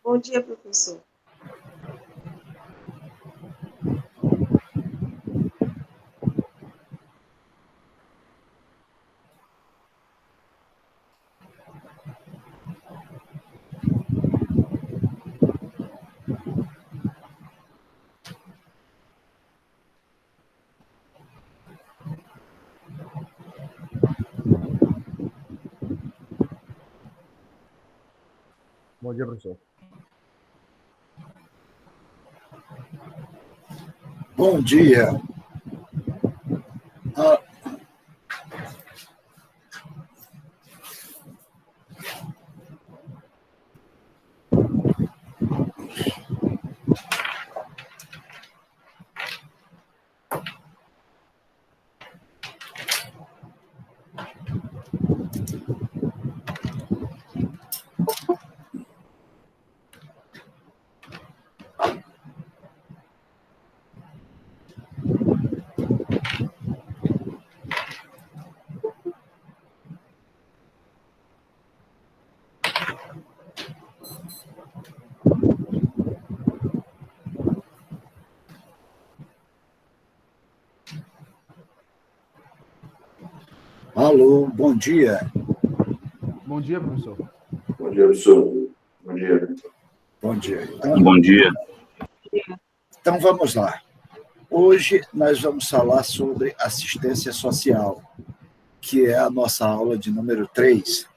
Bom dia, professor. Bom dia, professor. Bom dia. Alô, bom dia. Bom dia, professor. Bom dia, professor. Bom dia. Bom dia. Bom dia. Então, vamos lá. Hoje nós vamos falar sobre assistência social, que é a nossa aula de número 3.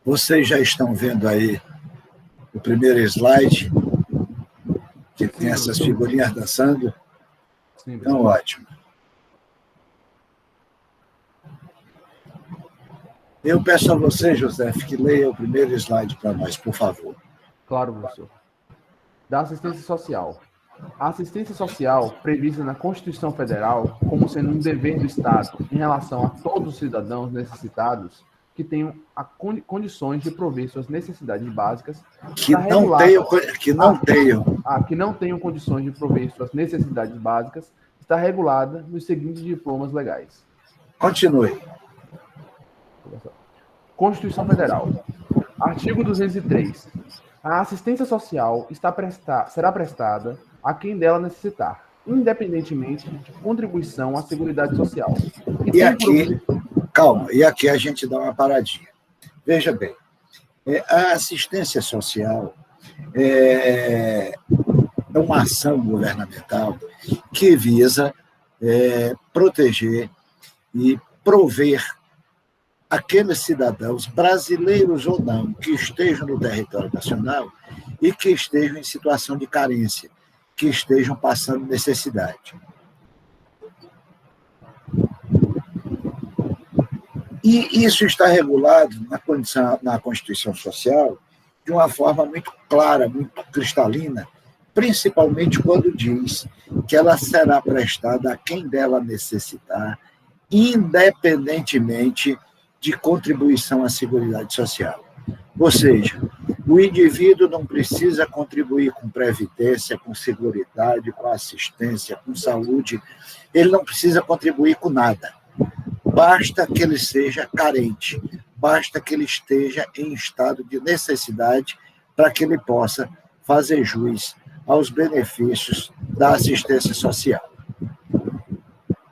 Vocês já estão vendo aí o primeiro slide, que tem essas figurinhas dançando? Sim, então, ótimo. Eu peço a você, José, que leia o primeiro slide para nós, por favor. Claro, professor. Da assistência social. A assistência social, prevista na Constituição Federal como sendo um dever do Estado em relação a todos os cidadãos necessitados que tenham condições de prover suas necessidades básicas, que não tenham condições de prover suas necessidades básicas, está regulada nos seguintes diplomas legais. Continue. Constituição Federal. Artigo 203. A assistência social será prestada a quem dela necessitar, independentemente de contribuição à Seguridade Social. E aqui a gente dá uma paradinha. Veja bem, a assistência social é uma ação governamental que visa proteger e prover aqueles cidadãos, brasileiros ou não, que estejam no território nacional e que estejam em situação de carência, que estejam passando necessidade. E isso está regulado na Constituição Social de uma forma muito clara, muito cristalina, principalmente quando diz que ela será prestada a quem dela necessitar, independentemente de contribuição à Seguridade Social. Ou seja, o indivíduo não precisa contribuir com previdência, com seguridade, com assistência, com saúde, ele não precisa contribuir com nada. Basta que ele seja carente, basta que ele esteja em estado de necessidade para que ele possa fazer jus aos benefícios da assistência social.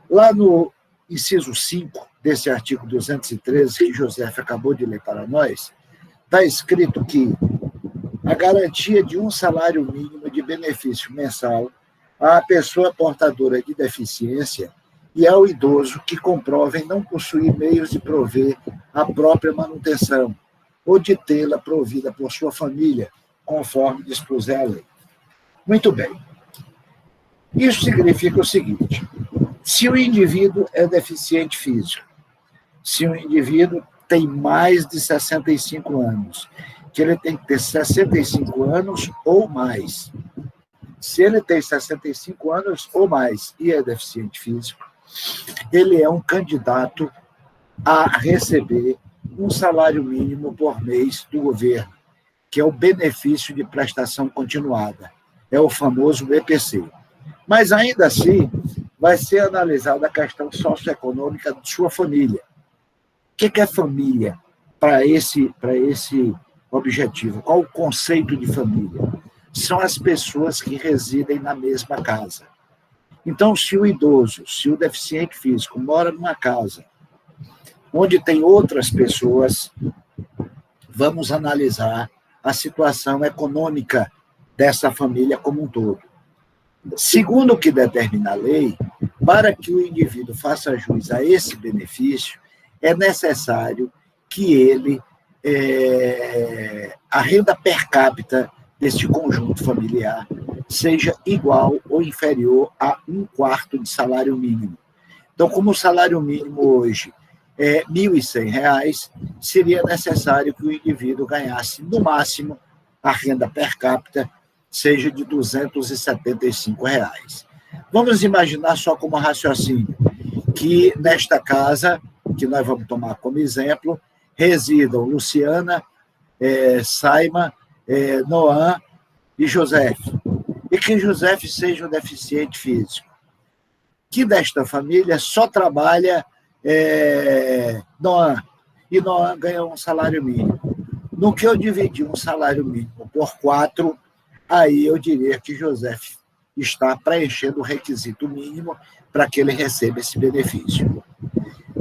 Lá no inciso 5 desse artigo 213, que José acabou de ler para nós, está escrito que a garantia de um salário mínimo de benefício mensal à pessoa portadora de deficiência e ao idoso que comprovem não possuir meios de prover a própria manutenção ou de tê-la provida por sua família, conforme dispuser a lei. Muito bem. Isso significa o seguinte: se o indivíduo é deficiente físico, se o indivíduo tem mais de 65 anos, que ele tem que ter 65 anos ou mais. Se ele tem 65 anos ou mais e é deficiente físico, ele é um candidato a receber um salário mínimo por mês do governo, que é o benefício de prestação continuada, é o famoso BPC. Mas, ainda assim, vai ser analisada a questão socioeconômica de sua família. O que é família para esse objetivo? Qual o conceito de família? São as pessoas que residem na mesma casa. Então, se o idoso, se o deficiente físico mora numa casa onde tem outras pessoas, vamos analisar a situação econômica dessa família como um todo. Segundo o que determina a lei, para que o indivíduo faça jus a esse benefício, é necessário que ele, a renda per capita deste conjunto familiar seja igual ou inferior a 1/4 de salário mínimo. Então, como o salário mínimo hoje é R$ 1.100, seria necessário que o indivíduo ganhasse, no máximo, a renda per capita seja de R$ 275. Vamos imaginar só como raciocínio que nesta casa, que nós vamos tomar como exemplo, residam Luciana, Saima, Noan e José. E que José seja um deficiente físico. Que desta família só trabalha Noan. E Noan ganha um salário mínimo. No que eu dividi um salário mínimo por 4, aí eu diria que José está preenchendo o requisito mínimo para que ele receba esse benefício.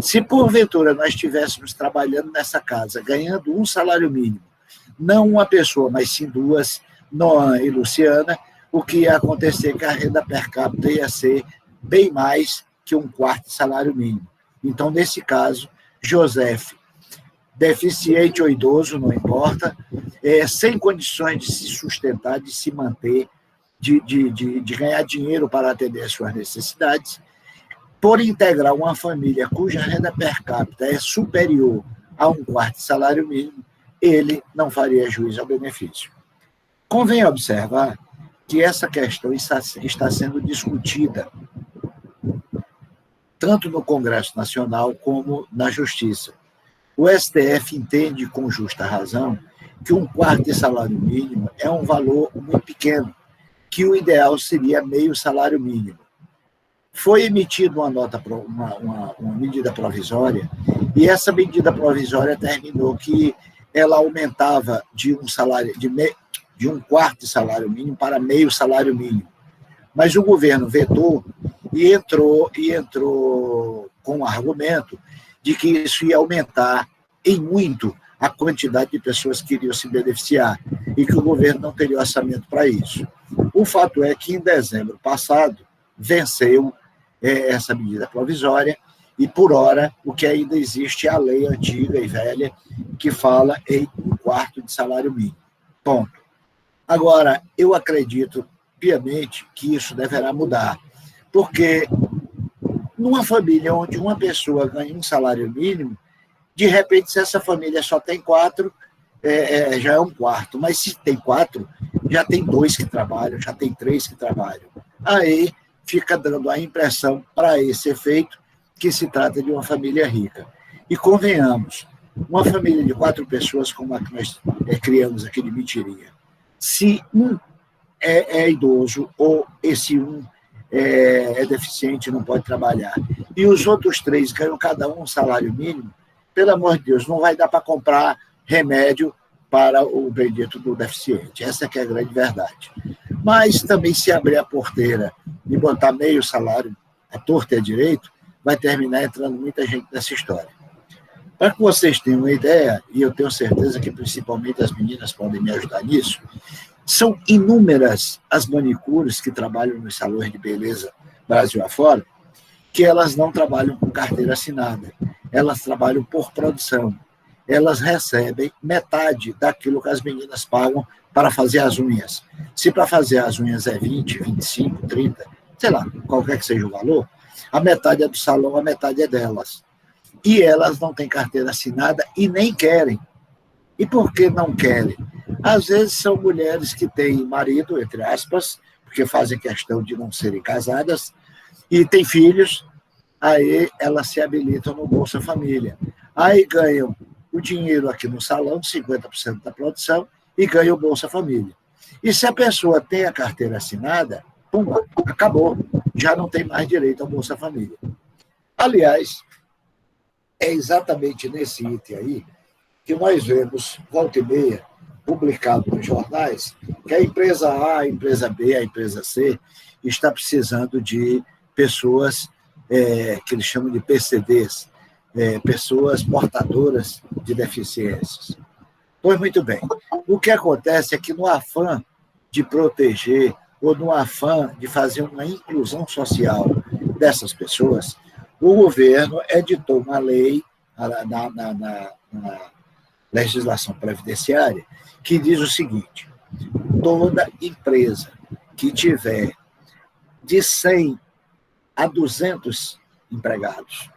Se, porventura, nós estivéssemos trabalhando nessa casa, ganhando um salário mínimo, não uma pessoa, mas sim duas, Noan e Luciana, o que ia acontecer é que a renda per capita ia ser bem mais que 1/4 de salário mínimo. Então, nesse caso, José, deficiente ou idoso, não importa, sem condições de se sustentar, de se manter, de ganhar dinheiro para atender às suas necessidades, por integrar uma família cuja renda per capita é superior a 1/4 de salário mínimo, ele não faria jus ao benefício. Convém observar que essa questão está sendo discutida tanto no Congresso Nacional como na Justiça. O STF entende com justa razão que 1/4 de salário mínimo é um valor muito pequeno, que o ideal seria meio salário mínimo. Foi emitida uma medida provisória, e essa medida provisória terminou que ela aumentava de 1/4 de salário mínimo para meio salário mínimo. Mas o governo vetou e entrou com o argumento de que isso ia aumentar em muito a quantidade de pessoas que iriam se beneficiar e que o governo não teria orçamento para isso. O fato é que, em dezembro passado, venceu essa medida provisória e, por hora, o que ainda existe é a lei antiga e velha que fala em 1/4 de salário mínimo. Ponto. Agora, eu acredito piamente que isso deverá mudar, porque numa família onde uma pessoa ganha um salário mínimo, de repente, se essa família só tem 4, já é 1/4, mas se tem 4, já tem 2 que trabalham, já tem 3 que trabalham. Aí fica dando a impressão, para esse efeito, que se trata de uma família rica. E convenhamos, uma família de 4 pessoas, como a que nós criamos aqui de Mentirinha, se um é idoso ou esse um é deficiente, não pode trabalhar, e os outros 3 ganham cada um salário mínimo, pelo amor de Deus, não vai dar para comprar remédio para o bendito do deficiente. Essa que é a grande verdade. Mas também, se abrir a porteira e botar meio salário à torta e à direito, vai terminar entrando muita gente nessa história. Para que vocês tenham uma ideia, e eu tenho certeza que principalmente as meninas podem me ajudar nisso, são inúmeras as manicures que trabalham nos salões de beleza Brasil afora, que elas não trabalham com carteira assinada. Elas trabalham por produção. Elas recebem metade daquilo que as meninas pagam para fazer as unhas. Se para fazer as unhas é 20, 25, 30, sei lá, qualquer que seja o valor, a metade é do salão, a metade é delas. E elas não têm carteira assinada e nem querem. E por que não querem? Às vezes são mulheres que têm marido, entre aspas, porque fazem questão de não serem casadas, e têm filhos, aí elas se habilitam no Bolsa Família. Aí ganham o dinheiro aqui no salão, 50% da produção, e ganham o Bolsa Família. E se a pessoa tem a carteira assinada, pumba, acabou. Já não tem mais direito ao Bolsa Família. Aliás, é exatamente nesse item aí que nós vemos, volta e meia, publicado nos jornais, que a empresa A, a empresa B, a empresa C está precisando de pessoas que eles chamam de PCDs, pessoas portadoras de deficiências. Pois muito bem, o que acontece é que no afã de proteger ou no afã de fazer uma inclusão social dessas pessoas, o governo editou uma lei na legislação previdenciária que diz o seguinte: toda empresa que tiver de 100 a 200 empregados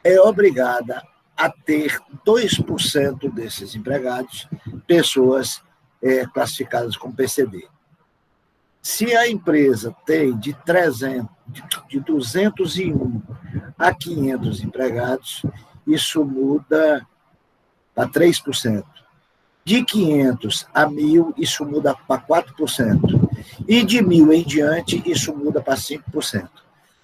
é obrigada a ter 2% desses empregados pessoas classificadas como PCD. Se a empresa tem de 201 a 500 empregados, isso muda para 3%. De 500 a 1.000, isso muda para 4%. E de 1.000 em diante, isso muda para 5%.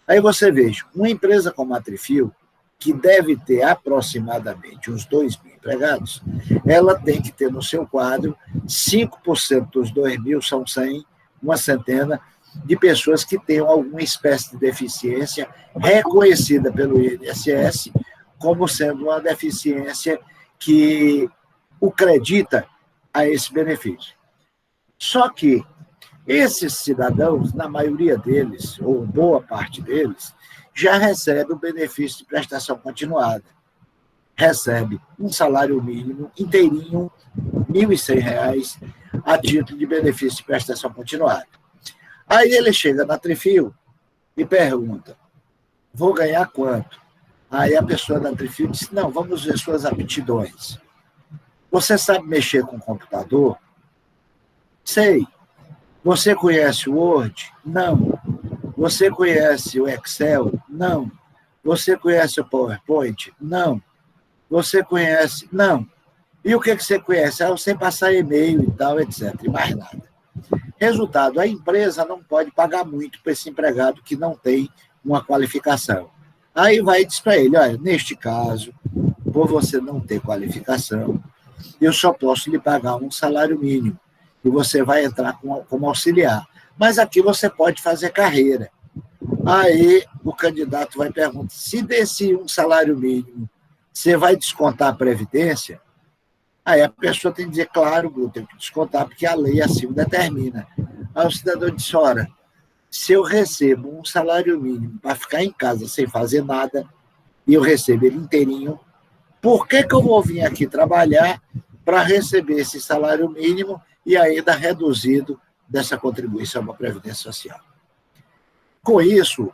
Aí você veja, uma empresa como a Trifil, que deve ter aproximadamente uns 2.000 empregados, ela tem que ter no seu quadro 5% dos 2.000, são 100, uma centena de pessoas que tenham alguma espécie de deficiência reconhecida pelo INSS como sendo uma deficiência que o acredita a esse benefício. Só que esses cidadãos, na maioria deles, ou boa parte deles, já recebe o benefício de prestação continuada. Recebe um salário mínimo inteirinho, R$ 1.100, a título de benefício de prestação continuada. Aí ele chega na Trifil e pergunta: vou ganhar quanto? Aí a pessoa da Trifil diz: não, vamos ver suas aptidões. Você sabe mexer com o computador? Sei. Você conhece o Word? Não. Você conhece o Excel? Não. Você conhece o PowerPoint? Não. Você conhece? Não. E o que você conhece? Eu sei passar e-mail e tal, etc. E mais nada. Resultado, a empresa não pode pagar muito para esse empregado que não tem uma qualificação. Aí vai e diz para ele: olha, neste caso, por você não ter qualificação, eu só posso lhe pagar um salário mínimo e você vai entrar como auxiliar. Mas aqui você pode fazer carreira. Aí o candidato vai perguntar: se desse um salário mínimo, você vai descontar a Previdência? Aí a pessoa tem que dizer: claro, eu tenho que descontar, porque a lei assim determina. Aí o cidadão diz: ora, se eu recebo um salário mínimo para ficar em casa sem fazer nada, e eu recebo ele inteirinho, por que eu vou vir aqui trabalhar para receber esse salário mínimo e ainda reduzido dessa contribuição para a Previdência Social? Com isso,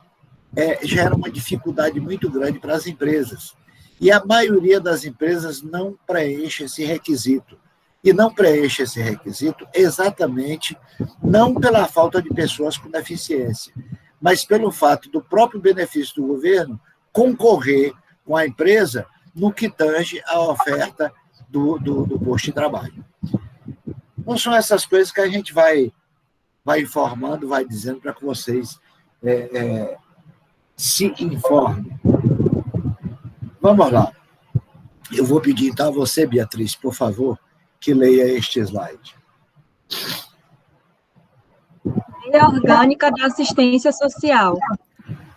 gera uma dificuldade muito grande para as empresas. E a maioria das empresas não preenche esse requisito. E não preenche esse requisito exatamente não pela falta de pessoas com deficiência, mas pelo fato do próprio benefício do governo concorrer com a empresa no que tange a oferta do posto de trabalho. Não são essas coisas que a gente vai informando, vai dizendo para que vocês se informem. Vamos lá. Eu vou pedir, então, a você, Beatriz, por favor, que leia este slide. Lei Orgânica da Assistência Social.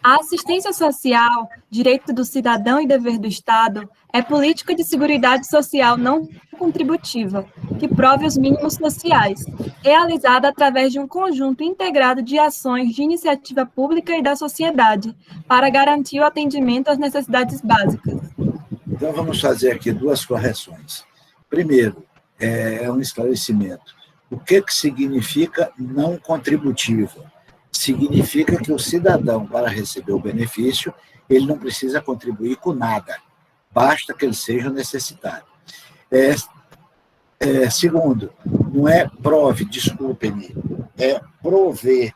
A assistência social, direito do cidadão e dever do Estado, é política de seguridade social não contributiva, que prove os mínimos sociais, realizada através de um conjunto integrado de ações de iniciativa pública e da sociedade, para garantir o atendimento às necessidades básicas. Então, vamos fazer aqui duas correções. Primeiro, um esclarecimento. O que significa não contributiva? Significa que o cidadão, para receber o benefício, ele não precisa contribuir com nada, basta que ele seja necessitado. Segundo, não é prove, desculpem-me, é prover.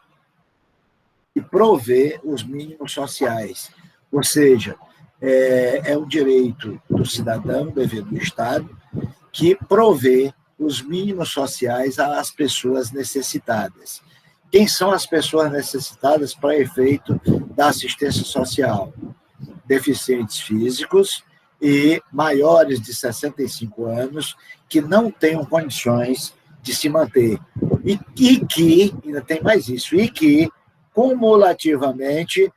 E prover os mínimos sociais. Ou seja, é um direito do cidadão, dever do Estado, que provê os mínimos sociais às pessoas necessitadas. Quem são as pessoas necessitadas para efeito da assistência social? Deficientes físicos e maiores de 65 anos que não tenham condições de se manter. E que, ainda tem mais isso, e que, cumulativamente,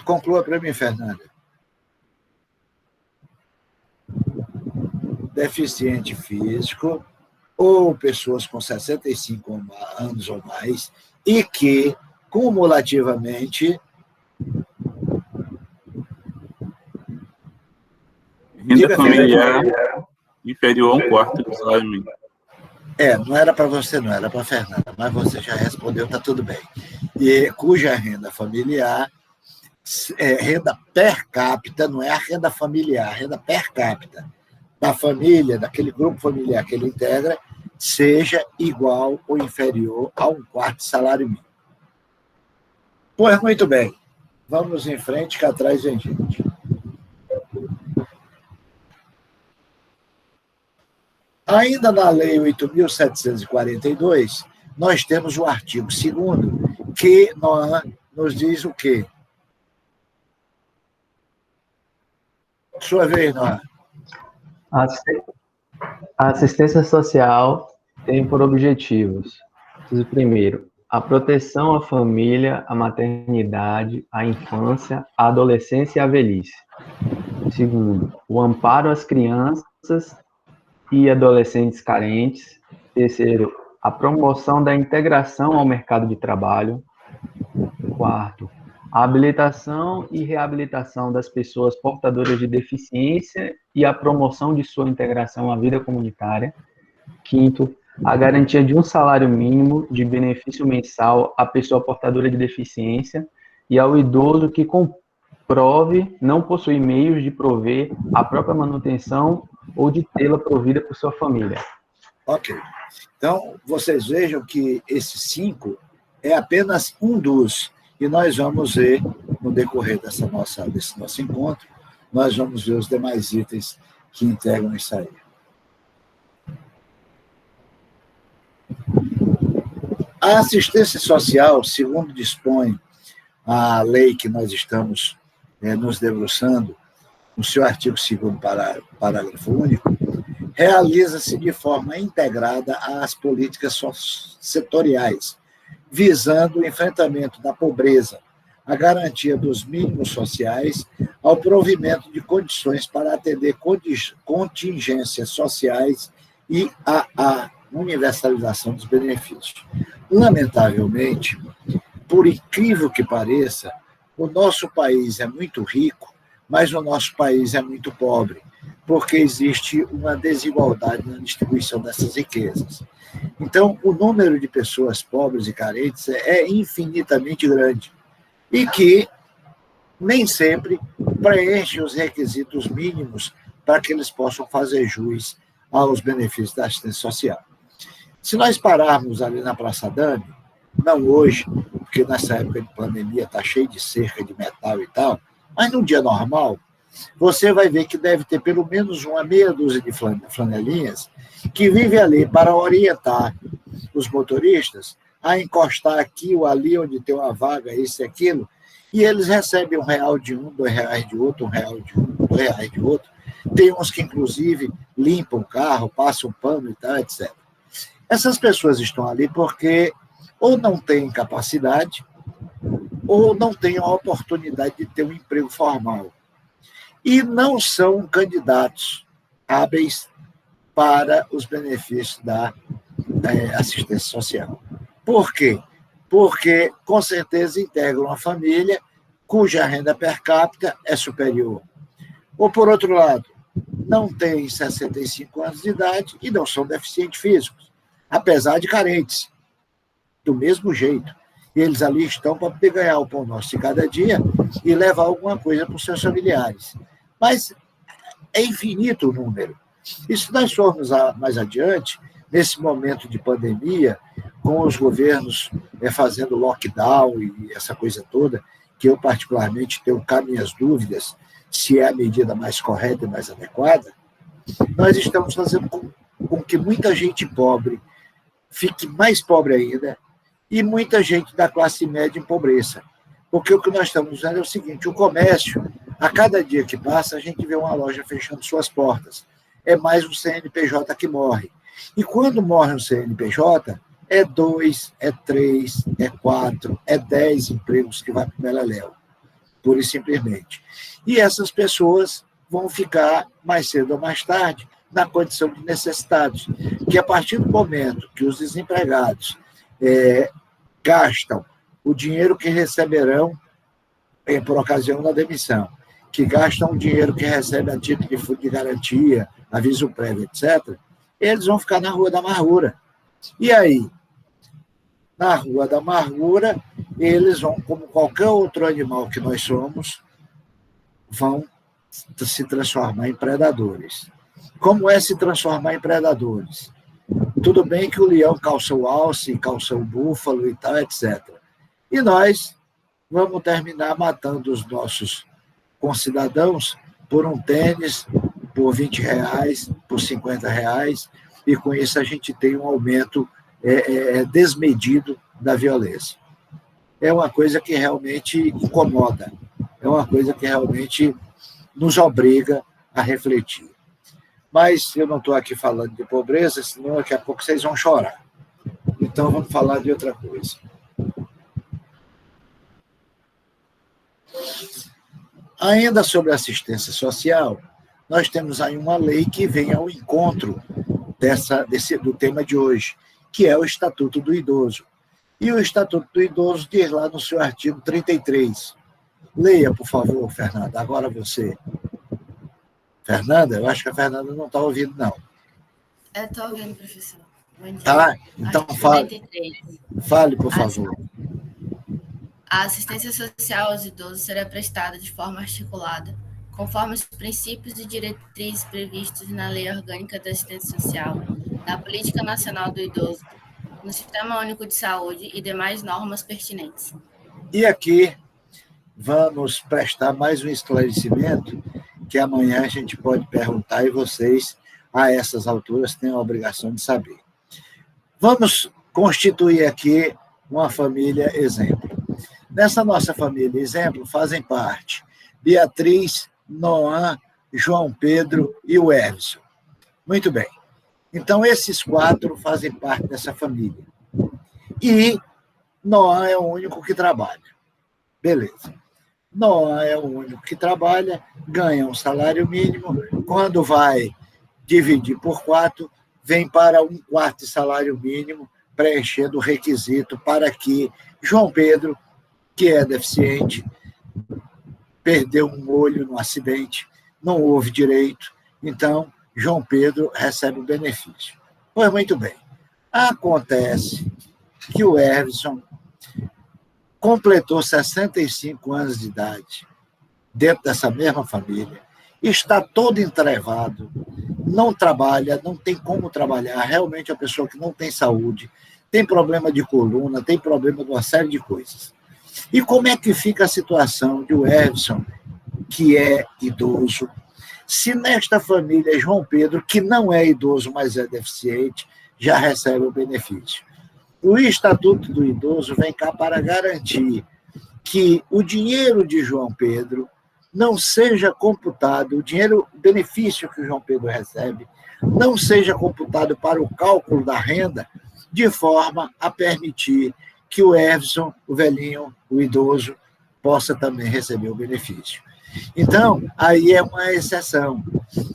conclua para mim, Fernanda. Deficiente físico ou pessoas com 65 anos ou mais e que, cumulativamente, Renda familiar inferior a um quarto do salário mínimo. Não era para você, não, era para a Fernanda, mas você já respondeu, está tudo bem. E cuja renda familiar, renda per capita, não é a renda familiar, a renda per capita da família, daquele grupo familiar que ele integra, seja igual ou inferior a um quarto salário mínimo. Pois muito bem, vamos em frente, que atrás vem gente. Ainda na Lei 8.742, nós temos o artigo 2º, que nos diz o quê? Sua vez, Noah. A assistência social tem por objetivos, primeiro, a proteção à família, à maternidade, à infância, à adolescência e à velhice. Segundo, o amparo às crianças e adolescentes carentes. Terceiro, a promoção da integração ao mercado de trabalho. Quarto, a habilitação e reabilitação das pessoas portadoras de deficiência e a promoção de sua integração à vida comunitária. Quinto, a garantia de um salário mínimo de benefício mensal à pessoa portadora de deficiência e ao idoso que comprove não possuir meios de prover a própria manutenção ou de tê-la provida por sua família. Ok. Então, vocês vejam que esse 5 é apenas um dos, e nós vamos ver, no decorrer desse nosso encontro, nós vamos ver os demais itens que integram isso aí. A assistência social, segundo dispõe a lei que nós estamos nos debruçando, no seu artigo 2º, parágrafo único, realiza-se de forma integrada às políticas setoriais, visando o enfrentamento da pobreza, a garantia dos mínimos sociais, ao provimento de condições para atender contingências sociais e a universalização dos benefícios. Lamentavelmente, por incrível que pareça, o nosso país é muito rico, mas o nosso país é muito pobre, porque existe uma desigualdade na distribuição dessas riquezas. Então, o número de pessoas pobres e carentes é infinitamente grande e que nem sempre preenche os requisitos mínimos para que eles possam fazer jus aos benefícios da assistência social. Se nós pararmos ali na Praça Dame, não hoje, porque nessa época de pandemia está cheio de cerca de metal e tal, mas num dia normal, você vai ver que deve ter pelo menos uma meia dúzia de flanelinhas que vive ali para orientar os motoristas a encostar aqui ou ali onde tem uma vaga, isso e aquilo, e eles recebem R$1 de um, R$2 de outro, R$1 de um, R$2 de outro. Tem uns que, inclusive, limpam o carro, passam pano e tal, etc. Essas pessoas estão ali porque ou não têm capacidade ou não têm a oportunidade de ter um emprego formal. E não são candidatos hábeis para os benefícios da assistência social. Por quê? Porque, com certeza, integram uma família cuja renda per capita é superior. Ou, por outro lado, não têm 65 anos de idade e não são deficientes físicos, apesar de carentes, do mesmo jeito. Eles ali estão para poder ganhar o pão nosso de cada dia e levar alguma coisa para os seus familiares. Mas é infinito o número. E se nós formos mais adiante, nesse momento de pandemia, com os governos fazendo lockdown e essa coisa toda, que eu particularmente tenho cá minhas dúvidas se é a medida mais correta e mais adequada, nós estamos fazendo com que muita gente pobre fique mais pobre ainda e muita gente da classe média empobrece. Porque o que nós estamos vendo é o seguinte, o comércio, a cada dia que passa, a gente vê uma loja fechando suas portas. É mais um CNPJ que morre. E quando morre um CNPJ, é 2, é 3, é 4, é 10 empregos que vai para o Beleléu, pura e simplesmente. E essas pessoas vão ficar, mais cedo ou mais tarde, na condição de necessitados. Que a partir do momento que os desempregados gastam o dinheiro que receberão por ocasião da demissão, que gastam o dinheiro que recebem a título de fundo de garantia, aviso prévio, etc., eles vão ficar na Rua da Amargura. E aí, na Rua da Amargura, eles vão, como qualquer outro animal que nós somos, vão se transformar em predadores. Como é se transformar em predadores? Tudo bem que o leão calça o alce, calça o búfalo e tal, etc. E nós vamos terminar matando os nossos concidadãos por um tênis, por R$20, por R$50, e com isso a gente tem um aumento desmedido da violência. É uma coisa que realmente incomoda, é uma coisa que realmente nos obriga a refletir. Mas eu não estou aqui falando de pobreza, senão daqui a pouco vocês vão chorar. Então vamos falar de outra coisa. Ainda sobre assistência social, nós temos aí uma lei que vem ao encontro do tema de hoje, que é o Estatuto do Idoso. E o Estatuto do Idoso diz lá no seu artigo 33. Leia, por favor, Fernanda, agora você. Fernanda? Eu acho que a Fernanda não está ouvindo, não. Eu estou ouvindo, professor. Tá, então fale, por favor. A assistência social aos idosos será prestada de forma articulada, conforme os princípios e diretrizes previstos na Lei Orgânica da Assistência Social, na Política Nacional do Idoso, no Sistema Único de Saúde e demais normas pertinentes. E aqui vamos prestar mais um esclarecimento que amanhã a gente pode perguntar e vocês, a essas alturas, têm a obrigação de saber. Vamos constituir aqui uma família exemplo. Nessa nossa família exemplo fazem parte Beatriz, Noan, João Pedro e o Everson. Muito bem. Então, esses 4 fazem parte dessa família. E Noan é o único que trabalha. Beleza. Noan é o único que trabalha, ganha um salário mínimo, quando vai dividir por 4, vem para 1/4 de salário mínimo, preenchendo o requisito para que João Pedro, que é deficiente, perdeu um olho no acidente, não ouve direito, então João Pedro recebe o benefício. Pois muito bem. Acontece que o Everson completou 65 anos de idade, dentro dessa mesma família, está todo entrevado, não trabalha, não tem como trabalhar, realmente é uma pessoa que não tem saúde, tem problema de coluna, tem problema de uma série de coisas. E como é que fica a situação de o Everson, que é idoso, se nesta família João Pedro, que não é idoso, mas é deficiente, já recebe o benefício? O Estatuto do Idoso vem cá para garantir que o dinheiro de João Pedro não seja computado, o benefício que o João Pedro recebe, não seja computado para o cálculo da renda, de forma a permitir que o Everson, o velhinho, o idoso, possa também receber o benefício. Então, aí é uma exceção.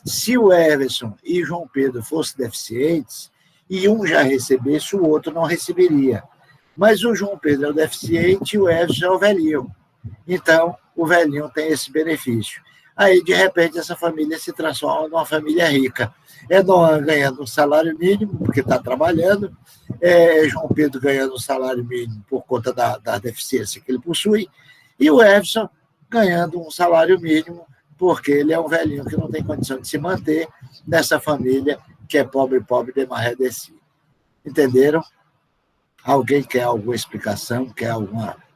Se o Everson e João Pedro fossem deficientes, e um já recebesse, o outro não receberia. Mas o João Pedro é o deficiente e o Everson é o velhinho. Então, o velhinho tem esse benefício. Aí, de repente, essa família se transforma numa família rica. É Noan ganhando um salário mínimo, porque está trabalhando, é João Pedro ganhando um salário mínimo por conta da deficiência que ele possui, e o Everson ganhando um salário mínimo, porque ele é um velhinho que não tem condição de se manter nessa família que é pobre de maré de si. Entenderam? Alguém quer alguma explicação, quer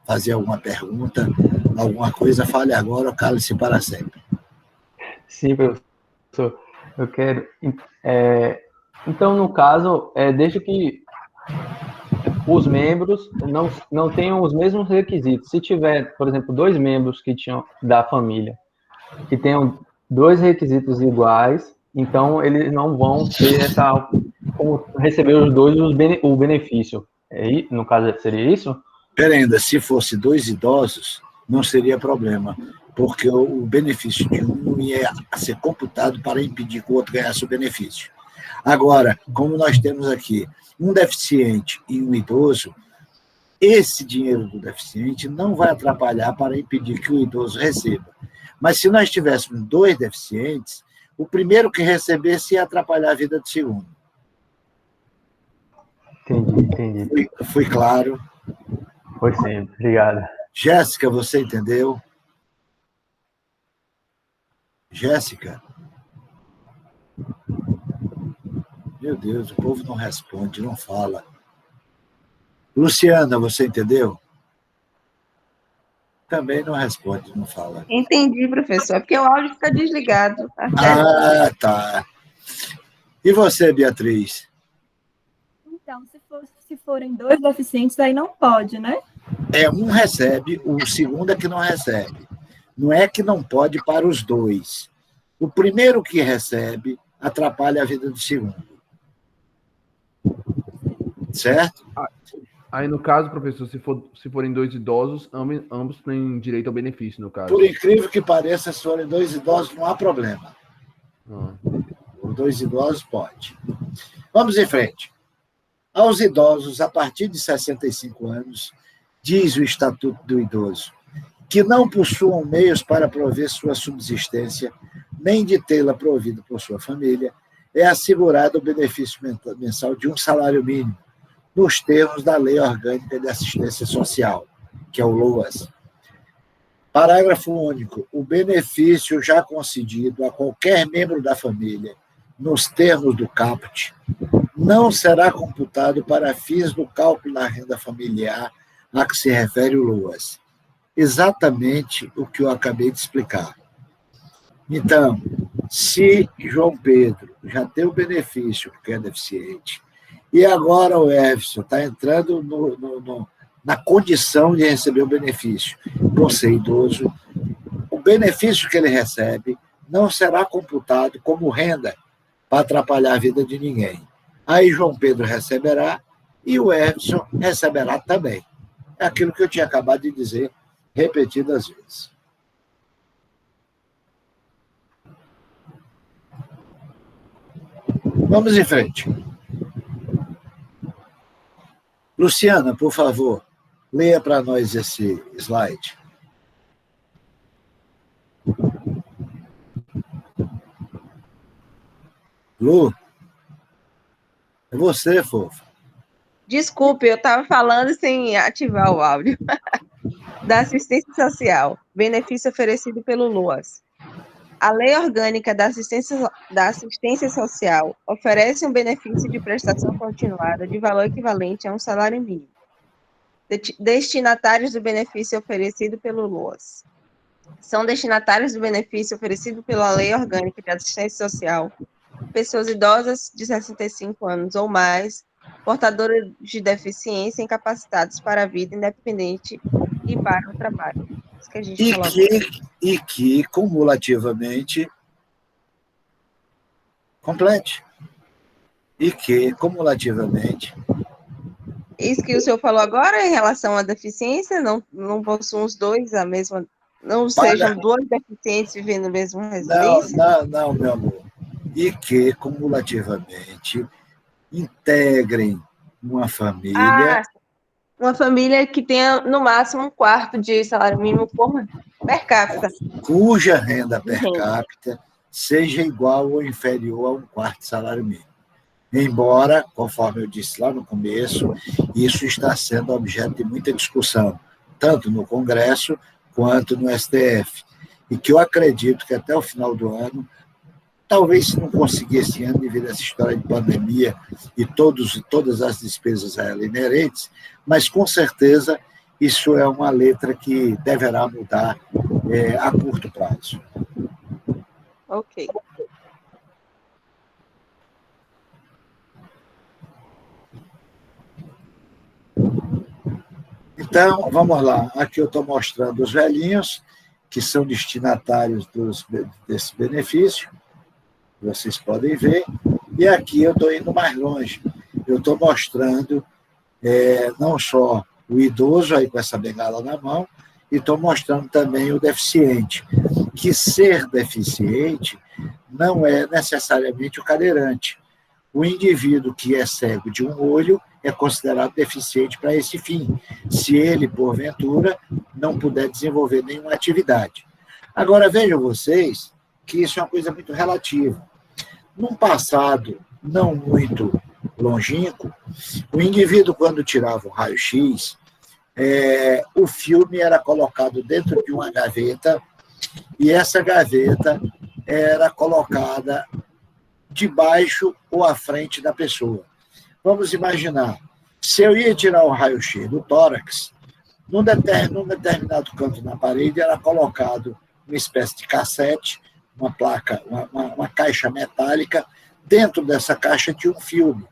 fazer alguma pergunta, alguma coisa? Fale agora ou cale-se para sempre. Sim, professor. Eu quero... Então, no caso, desde que os membros não tenham os mesmos requisitos. Se tiver, por exemplo, 2 membros que tinham da família que tenham 2 requisitos iguais, então eles não vão ter como receber os dois o benefício. No caso, seria isso? Pera ainda, se fosse 2 idosos, não seria problema, porque o benefício de um não ia ser computado para impedir que o outro ganhasse o benefício. Agora, como nós temos aqui um deficiente e um idoso, esse dinheiro do deficiente não vai atrapalhar para impedir que o idoso receba. Mas se nós tivéssemos 2 deficientes, o primeiro que recebesse ia atrapalhar a vida do segundo. Entendi. Fui claro? Foi sim, obrigado. Jéssica, você entendeu? Jéssica? Meu Deus, o povo não responde, não fala. Luciana, você entendeu? Também não responde, não fala. Entendi, professor. É porque o áudio fica desligado. Ah, tá. E você, Beatriz? Então, se forem 2 deficientes, aí não pode, né? Um recebe, o segundo é que não recebe. Não é que não pode para os 2. O primeiro que recebe atrapalha a vida do segundo. Certo? Aí, no caso, professor, se forem 2 idosos, ambos têm direito ao benefício, no caso. Por incrível que pareça, se forem 2 idosos, não há problema. Ah. Os 2 idosos pode. Vamos em frente. Aos idosos, a partir de 65 anos, diz o Estatuto do Idoso, que não possuam meios para prover sua subsistência, nem de tê-la provida por sua família, é assegurado o benefício mensal de um salário mínimo, nos termos da Lei Orgânica de Assistência Social, que é o LOAS. Parágrafo único. O benefício já concedido a qualquer membro da família, nos termos do caput, não será computado para fins do cálculo da renda familiar a que se refere o LOAS. Exatamente o que eu acabei de explicar. Então, se João Pedro já tem o benefício porque é deficiente, e agora o Everson está entrando na condição de receber o benefício por ser idoso, o benefício que ele recebe não será computado como renda para atrapalhar a vida de ninguém. Aí João Pedro receberá e o Everson receberá também. É aquilo que eu tinha acabado de dizer repetidas vezes. Vamos em frente. Luciana, por favor, leia para nós esse slide. Lu, é você, fofa. Desculpe, eu estava falando sem ativar o áudio. Da assistência social, benefício oferecido pelo LOAS. A Lei Orgânica da Assistência Social oferece um benefício de prestação continuada de valor equivalente a um salário mínimo. Destinatários do benefício oferecido pelo LOAS. São destinatários do benefício oferecido pela Lei Orgânica de Assistência Social pessoas idosas de 65 anos ou mais, portadoras de deficiência incapacitadas para a vida independente e para o trabalho. Isso que a gente e que cumulativamente complete. E que cumulativamente. Isso que o senhor falou agora em relação à deficiência, não possuam os dois a mesma, não sejam 2 deficientes vivendo na mesma residência? Não, meu amor. E que cumulativamente integrem uma família. Uma família que tenha, no máximo, 1/4 de salário mínimo per capita. Cuja renda per capita seja igual ou inferior a 1/4 salário mínimo. Embora, conforme eu disse lá no começo, isso está sendo objeto de muita discussão, tanto no Congresso quanto no STF. E que eu acredito que até o final do ano, talvez se não conseguir esse ano, devido a essa história de pandemia e todas as despesas a ela inerentes, mas com certeza isso é uma letra que deverá mudar a curto prazo. Ok. Então, vamos lá. Aqui eu estou mostrando os velhinhos, que são destinatários desse benefício. Vocês podem ver. E aqui eu estou indo mais longe. Eu estou mostrando não só o idoso aí com essa bengala na mão, e estou mostrando também o deficiente, que ser deficiente não é necessariamente o cadeirante. O indivíduo que é cego de um olho é considerado deficiente para esse fim, se ele, porventura, não puder desenvolver nenhuma atividade. Agora, vejam vocês que isso é uma coisa muito relativa. Num passado não muito longínquo, o indivíduo, quando tirava o raio-x, o filme era colocado dentro de uma gaveta e essa gaveta era colocada debaixo ou à frente da pessoa. Vamos imaginar, se eu ia tirar o raio-x do tórax, num determinado canto na parede era colocado uma espécie de cassete, uma placa, uma caixa metálica. Dentro dessa caixa tinha um filme.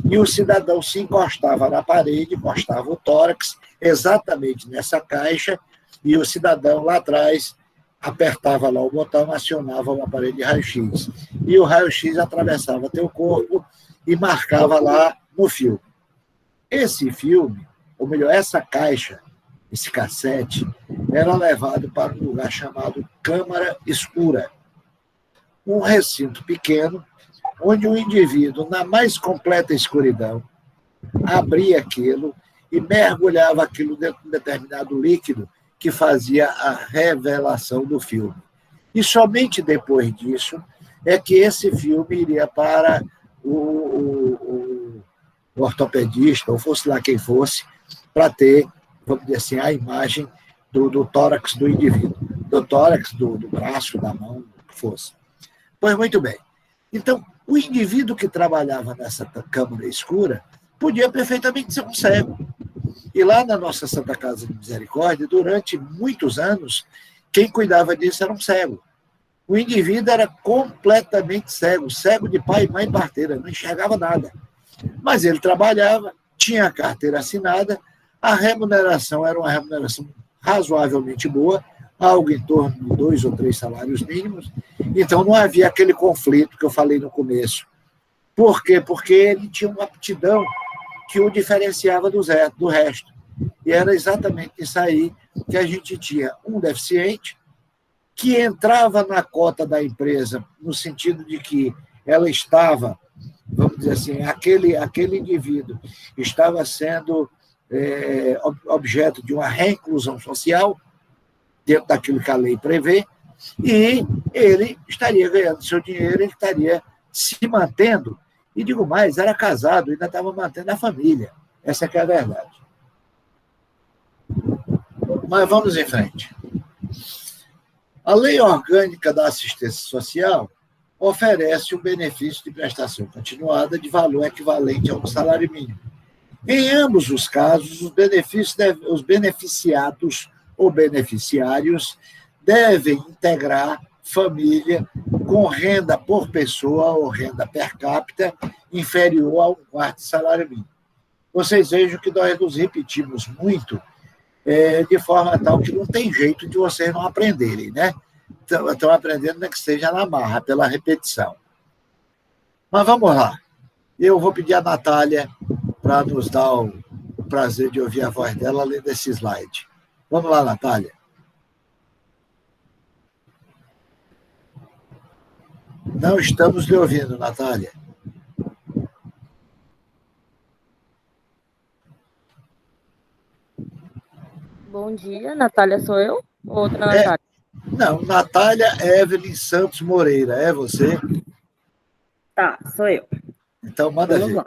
E o cidadão se encostava na parede, encostava o tórax exatamente nessa caixa, e o cidadão lá atrás apertava lá o botão, acionava o aparelho de raio-x. E o raio-x atravessava teu corpo e marcava lá no filme. Esse filme, ou melhor, essa caixa, esse cassete, era levado para um lugar chamado câmara escura. Um recinto pequeno, onde o indivíduo, na mais completa escuridão, abria aquilo e mergulhava aquilo dentro de um determinado líquido que fazia a revelação do filme. E somente depois disso é que esse filme iria para o ortopedista, ou fosse lá quem fosse, para ter, vamos dizer assim, a imagem do tórax do indivíduo, do tórax, do braço, da mão, do que fosse. Pois muito bem. Então, o indivíduo que trabalhava nessa câmara escura podia perfeitamente ser um cego. E lá na nossa Santa Casa de Misericórdia, durante muitos anos, quem cuidava disso era um cego. O indivíduo era completamente cego, cego de pai, mãe e parteira, não enxergava nada. Mas ele trabalhava, tinha a carteira assinada, a remuneração era uma remuneração razoavelmente boa, algo em torno de 2 ou 3 salários mínimos. Então não havia aquele conflito que eu falei no começo. Por quê? Porque ele tinha uma aptidão que o diferenciava do resto. E era exatamente isso aí que a gente tinha um deficiente que entrava na cota da empresa, no sentido de que ela estava, vamos dizer assim, aquele indivíduo estava sendo objeto de uma reinclusão social, dentro daquilo que a lei prevê, e ele estaria ganhando seu dinheiro, ele estaria se mantendo, e digo mais, era casado, ainda estava mantendo a família. Essa que é a verdade. Mas vamos em frente. A Lei Orgânica da Assistência Social oferece o benefício de prestação continuada de valor equivalente ao salário mínimo. Em ambos os casos, os beneficiados ou beneficiários devem integrar família com renda por pessoa ou renda per capita inferior a 1/4 salário mínimo. Vocês vejam que nós nos repetimos muito de forma tal que não tem jeito de vocês não aprenderem, né? Estão aprendendo, nem que seja na marra, pela repetição. Mas vamos lá. Eu vou pedir a Natália para nos dar o prazer de ouvir a voz dela além desse slide. Vamos lá, Natália. Não estamos lhe ouvindo, Natália. Bom dia, Natália, sou eu? Ou outra Natália? Não, Natália Evelyn Santos Moreira, é você? Tá, sou eu. Então, manda Vamos ver. lá.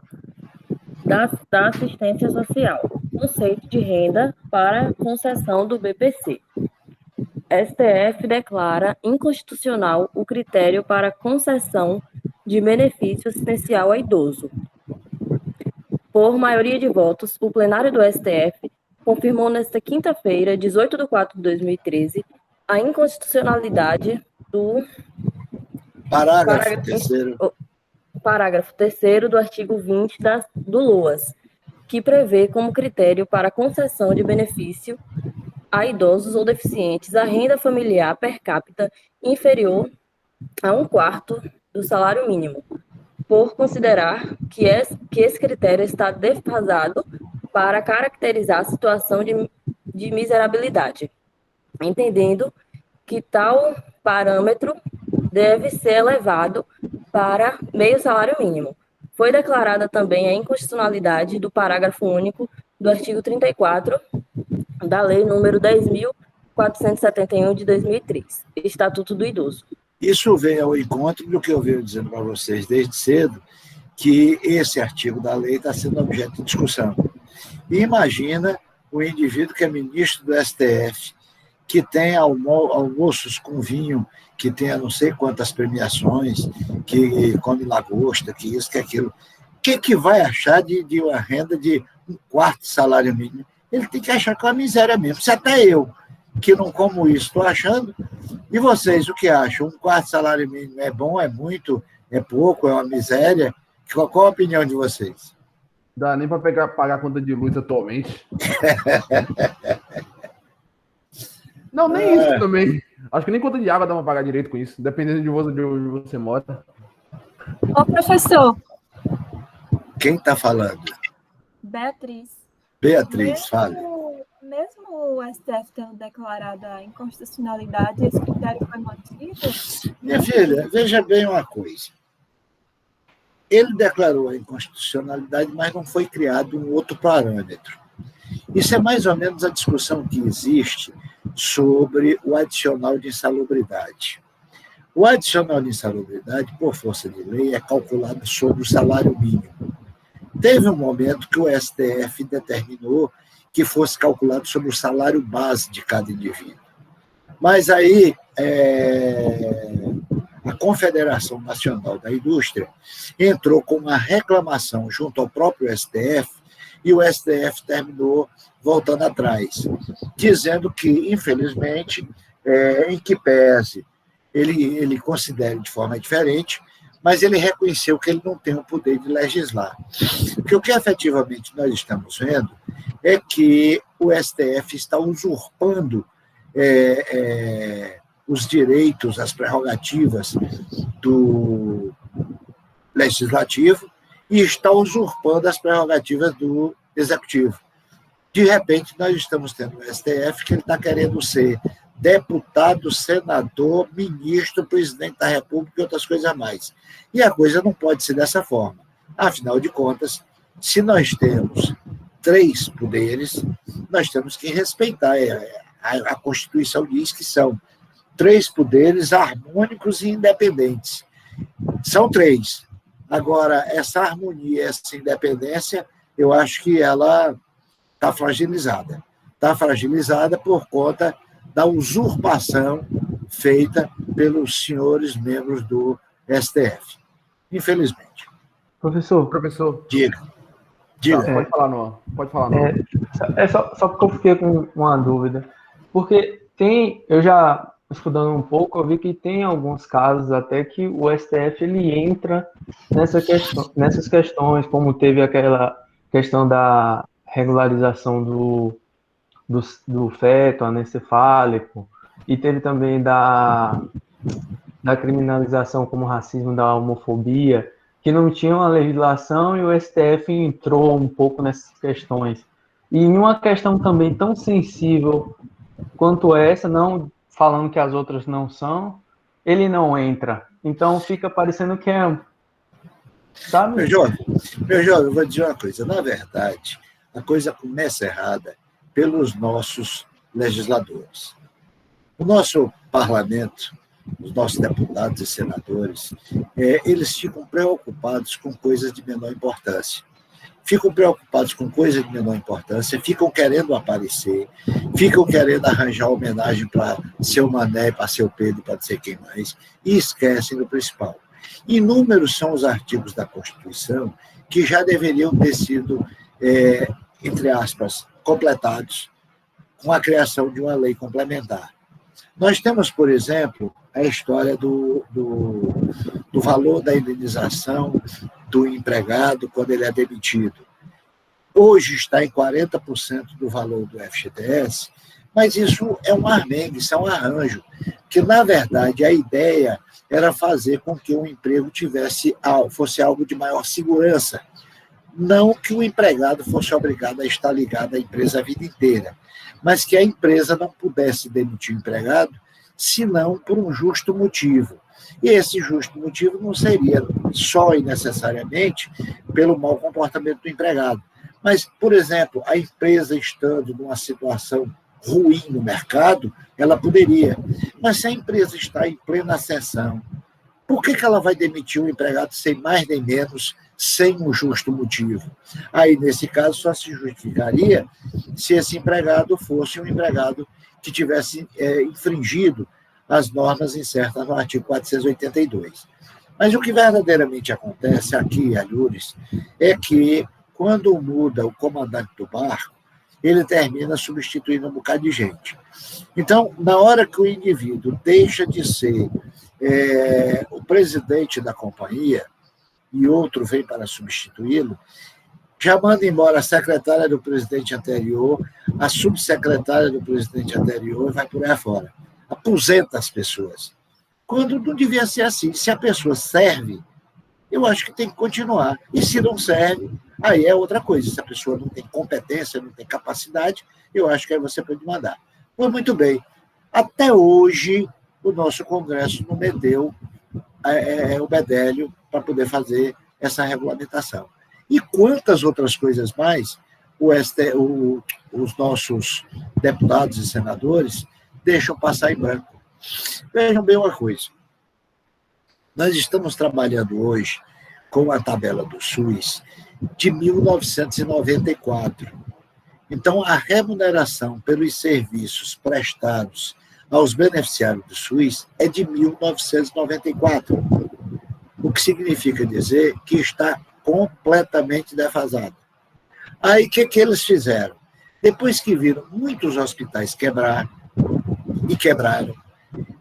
Da assistência social. Conceito de renda para concessão do BPC. STF declara inconstitucional o critério para concessão de benefício assistencial a idoso. Por maioria de votos, o plenário do STF confirmou nesta quinta-feira, 18 de 4 de 2013, a inconstitucionalidade do Parágrafo 3º. Parágrafo 3º do artigo 20 do LOAS, que prevê como critério para concessão de benefício a idosos ou deficientes a renda familiar per capita inferior a 1/4 do salário mínimo, por considerar que esse critério está defasado para caracterizar a situação de miserabilidade, entendendo que tal parâmetro deve ser elevado para meio salário mínimo. Foi declarada também a inconstitucionalidade do parágrafo único do artigo 34 da Lei número 10.471 de 2003, Estatuto do Idoso. Isso vem ao encontro do que eu venho dizendo para vocês desde cedo, que esse artigo da lei está sendo objeto de discussão. E imagina o indivíduo que é ministro do STF, que tem almoços com vinho, que tem não sei quantas premiações, que come lagosta, que isso, que aquilo. O que vai achar de uma renda de 1/4 salário mínimo? Ele tem que achar que é uma miséria mesmo. Se até eu, que não como isso, estou achando. E vocês, o que acham? 1/4 salário mínimo é bom, é muito, é pouco, é uma miséria? Qual a opinião de vocês? Dá nem para pagar a conta de luz atualmente. Não, nem isso também. Acho que nem conta de água dá para pagar direito com isso, dependendo de onde você mora. Ô, professor. Quem está falando? Beatriz. Beatriz, fale. Mesmo o STF tendo declarado a inconstitucionalidade, esse critério foi mantido? Minha filha, veja bem uma coisa. Ele declarou a inconstitucionalidade, mas não foi criado um outro parâmetro. Isso é mais ou menos a discussão que existe sobre o adicional de insalubridade. O adicional de insalubridade, por força de lei, é calculado sobre o salário mínimo. Teve um momento que o STF determinou que fosse calculado sobre o salário base de cada indivíduo. Mas aí, a Confederação Nacional da Indústria entrou com uma reclamação junto ao próprio STF, e o STF terminou voltando atrás, dizendo que, infelizmente, em que pese ele considere de forma diferente, mas ele reconheceu que ele não tem o poder de legislar. Porque o que efetivamente nós estamos vendo é que o STF está usurpando os direitos, as prerrogativas do legislativo e está usurpando as prerrogativas do executivo. De repente, nós estamos tendo o STF que ele está querendo ser deputado, senador, ministro, presidente da República e outras coisas mais. E a coisa não pode ser dessa forma. Afinal de contas, se nós temos 3 poderes, nós temos que respeitar. A Constituição diz que são 3 poderes harmônicos e independentes. São 3. Agora, essa harmonia, essa independência, eu acho que ela está fragilizada. Está fragilizada por conta da usurpação feita pelos senhores membros do STF. Infelizmente. Professor. Diga. Pode falar, Noah. Pode falar, Noah. Só porque eu fiquei com uma dúvida. Porque eu já estudando um pouco, eu vi que tem alguns casos até que o STF ele entra nessas questões, como teve aquela questão da regularização do feto anencefálico, e teve também da criminalização como racismo, da homofobia, que não tinha uma legislação e o STF entrou um pouco nessas questões. E em uma questão também tão sensível quanto essa, não falando que as outras não são, ele não entra. Então fica parecendo que é... Sabe? Meu jovem, eu vou dizer uma coisa. Na verdade, a coisa começa errada pelos nossos legisladores. O nosso parlamento, os nossos deputados e senadores, eles ficam preocupados com coisas de menor importância. Ficam preocupados com coisas de menor importância, ficam querendo aparecer, ficam querendo arranjar homenagem para seu Mané, para seu Pedro, para não sei quem mais, e esquecem do principal. Inúmeros são os artigos da Constituição que já deveriam ter sido, entre aspas, completados com a criação de uma lei complementar. Nós temos, por exemplo, a história do valor da indenização do empregado quando ele é demitido. hoje está em 40% do valor do FGTS, mas isso é um armengue, isso é um arranjo, que, na verdade, a ideia era fazer com que o emprego fosse algo de maior segurança, não que o empregado fosse obrigado a estar ligado à empresa a vida inteira, mas que a empresa não pudesse demitir o empregado, senão por um justo motivo. E esse justo motivo não seria só e necessariamente pelo mau comportamento do empregado, mas, por exemplo, a empresa estando numa situação ruim no mercado, ela poderia. Mas se a empresa está em plena ascensão, por que ela vai demitir o empregado sem mais nem menos, sem um justo motivo? Aí, nesse caso, só se justificaria se esse empregado fosse um empregado que tivesse infringido as normas incertas no artigo 482. Mas o que verdadeiramente acontece aqui, Alhures, é que, quando muda o comandante do barco, ele termina substituindo um bocado de gente. Então, na hora que o indivíduo deixa de ser o presidente da companhia e outro vem para substituí-lo, já manda embora a secretária do presidente anterior, a subsecretária do presidente anterior e vai por aí afora. Aposenta as pessoas. Quando não devia ser assim. Se a pessoa serve, eu acho que tem que continuar. E se não serve, aí é outra coisa. Se a pessoa não tem competência, não tem capacidade, eu acho que aí você pode mandar. Pois muito bem. Até hoje, o nosso Congresso não meteu o bedélio para poder fazer essa regulamentação. E quantas outras coisas mais os nossos deputados e senadores deixam passar em branco. Vejam bem uma coisa. Nós estamos trabalhando hoje com a tabela do SUS de 1994. Então, a remuneração pelos serviços prestados aos beneficiários do SUS é de 1994, o que significa dizer que está completamente defasado. Aí, o que eles fizeram? Depois que viram muitos hospitais quebraram,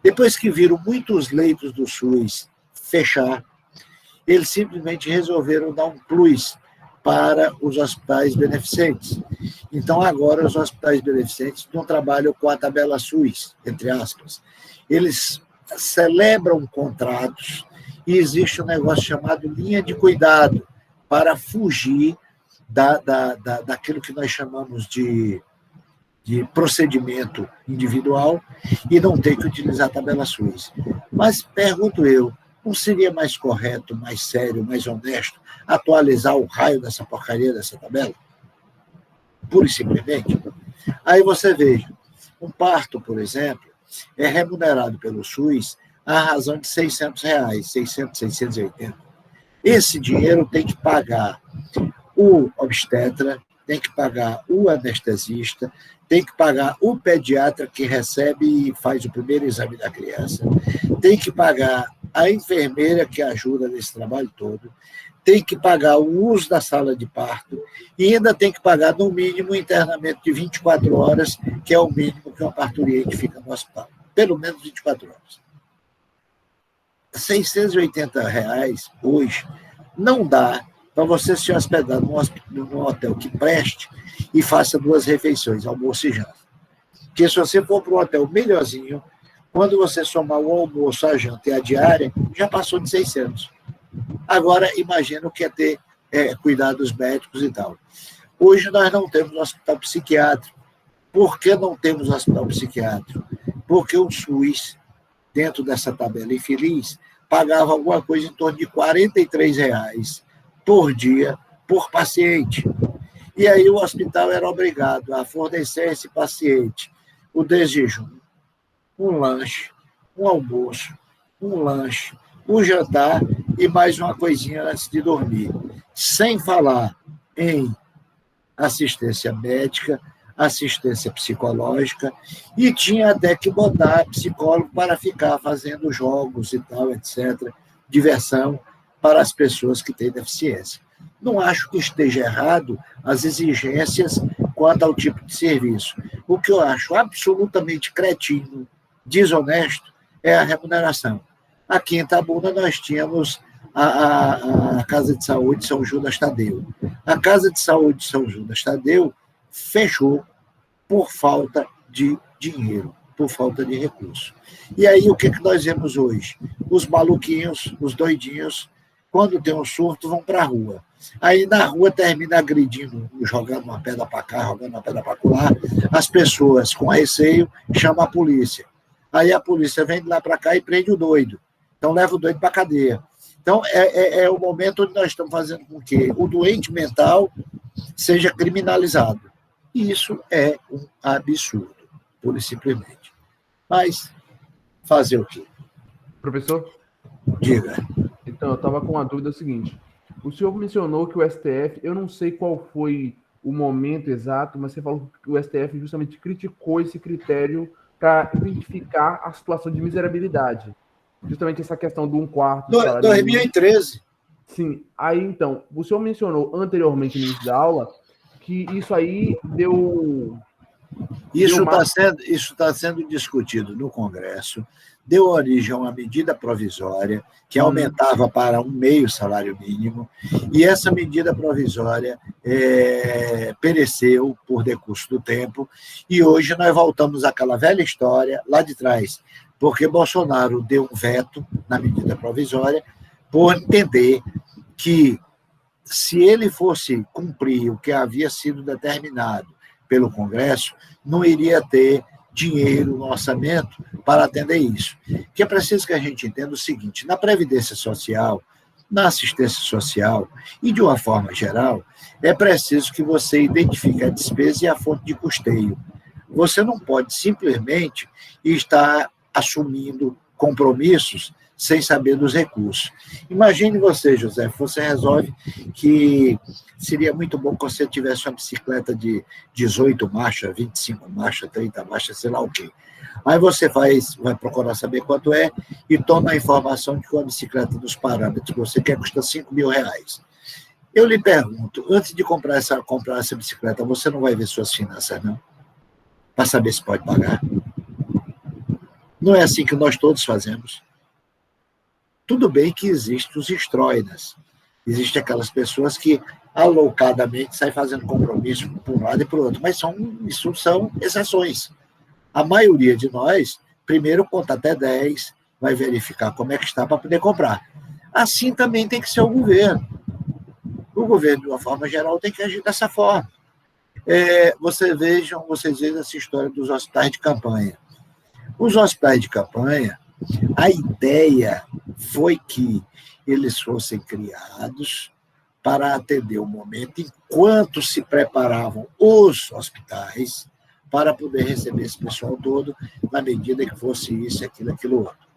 depois que viram muitos leitos do SUS fechar, eles simplesmente resolveram dar um plus para os hospitais beneficentes. Então, agora, os hospitais beneficentes não trabalham com a tabela SUS, entre aspas. Eles celebram contratos e existe um negócio chamado linha de cuidado para fugir daquilo que nós chamamos de procedimento individual e não ter que utilizar a tabela SUS. Mas, pergunto eu, não seria mais correto, mais sério, mais honesto atualizar o raio dessa porcaria dessa tabela? Pura e simplesmente. Aí você veja, um parto, por exemplo, é remunerado pelo SUS à razão de R$600, 600, 680. Esse dinheiro tem que pagar o obstetra, tem que pagar o anestesista, tem que pagar o pediatra que recebe e faz o primeiro exame da criança, tem que pagar a enfermeira que ajuda nesse trabalho todo, tem que pagar o uso da sala de parto e ainda tem que pagar, no mínimo, um internamento de 24 horas, que é o mínimo que uma parturiente fica no hospital. Pelo menos 24 horas. R$680 hoje não dá para você se hospedar num hotel que preste e faça 2 refeições, almoço e janta. Porque se você for para um hotel melhorzinho, quando você somar o almoço, a janta e a diária, já passou de 600. Agora, imagina o que é ter cuidados médicos e tal. Hoje nós não temos hospital psiquiátrico. Por que não temos hospital psiquiátrico? Porque o SUS, dentro dessa tabela infeliz, pagava alguma coisa em torno de R$43 por dia por paciente. E aí o hospital era obrigado a fornecer a esse paciente o desjejum, um lanche, um almoço, um lanche, um jantar e mais uma coisinha antes de dormir. Sem falar em assistência médica, assistência psicológica, e tinha até que botar psicólogo para ficar fazendo jogos e tal, etc., diversão para as pessoas que têm deficiência. Não acho que esteja errado as exigências quanto ao tipo de serviço. O que eu acho absolutamente cretino, desonesto, é a remuneração. Aqui em Itabuna nós tínhamos a Casa de Saúde São Judas Tadeu. A Casa de Saúde São Judas Tadeu fechou por falta de dinheiro, por falta de recurso. E aí, o que nós vemos hoje? Os maluquinhos, os doidinhos, quando tem um surto, vão para a rua. Aí, na rua, termina agredindo, jogando uma pedra para cá, jogando uma pedra para lá. As pessoas, com receio, chamam a polícia. Aí, a polícia vem de lá para cá e prende o doido. Então, leva o doido para a cadeia. Então, é o momento onde nós estamos fazendo com que o doente mental seja criminalizado. E isso é um absurdo, pura e simplesmente. Mas, fazer o quê? Professor? Diga. Então, eu estava com uma dúvida seguinte. O senhor mencionou que o STF, eu não sei qual foi o momento exato, mas você falou que o STF justamente criticou esse critério para identificar a situação de miserabilidade. Justamente essa questão do 1/4 do salário 2013. Sim. Aí, então, o senhor mencionou anteriormente no início da aula que isso aí deu... Isso está sendo discutido no Congresso, deu origem a uma medida provisória que aumentava para 1,5 salário mínimo, e essa medida provisória pereceu por decurso do tempo, e hoje nós voltamos àquela velha história lá de trás, porque Bolsonaro deu um veto na medida provisória por entender que, se ele fosse cumprir o que havia sido determinado pelo Congresso, não iria ter dinheiro no orçamento para atender isso. Que é preciso que a gente entenda o seguinte: na Previdência Social, na assistência social e, de uma forma geral, é preciso que você identifique a despesa e a fonte de custeio. Você não pode simplesmente estar assumindo compromissos sem saber dos recursos. Imagine você, José, você resolve que seria muito bom que você tivesse uma bicicleta de 18 marchas, 25 marchas, 30 marchas, sei lá o quê. Aí você vai procurar saber quanto é e toma a informação de que uma bicicleta dos parâmetros que você quer custa R$5.000. Eu lhe pergunto, antes de comprar essa bicicleta, você não vai ver suas finanças, não? Para saber se pode pagar? Não é assim que nós todos fazemos. Tudo bem que existem os estroinas. Existem aquelas pessoas que alocadamente saem fazendo compromisso por um lado e por outro, mas isso são exceções. A maioria de nós, primeiro conta até 10, vai verificar como é que está para poder comprar. Assim também tem que ser o governo. O governo, de uma forma geral, tem que agir dessa forma. Vocês vejam essa história dos hospitais de campanha. Os hospitais de campanha, a ideia foi que eles fossem criados para atender o momento enquanto se preparavam os hospitais para poder receber esse pessoal todo, na medida que fosse isso, aquilo outro.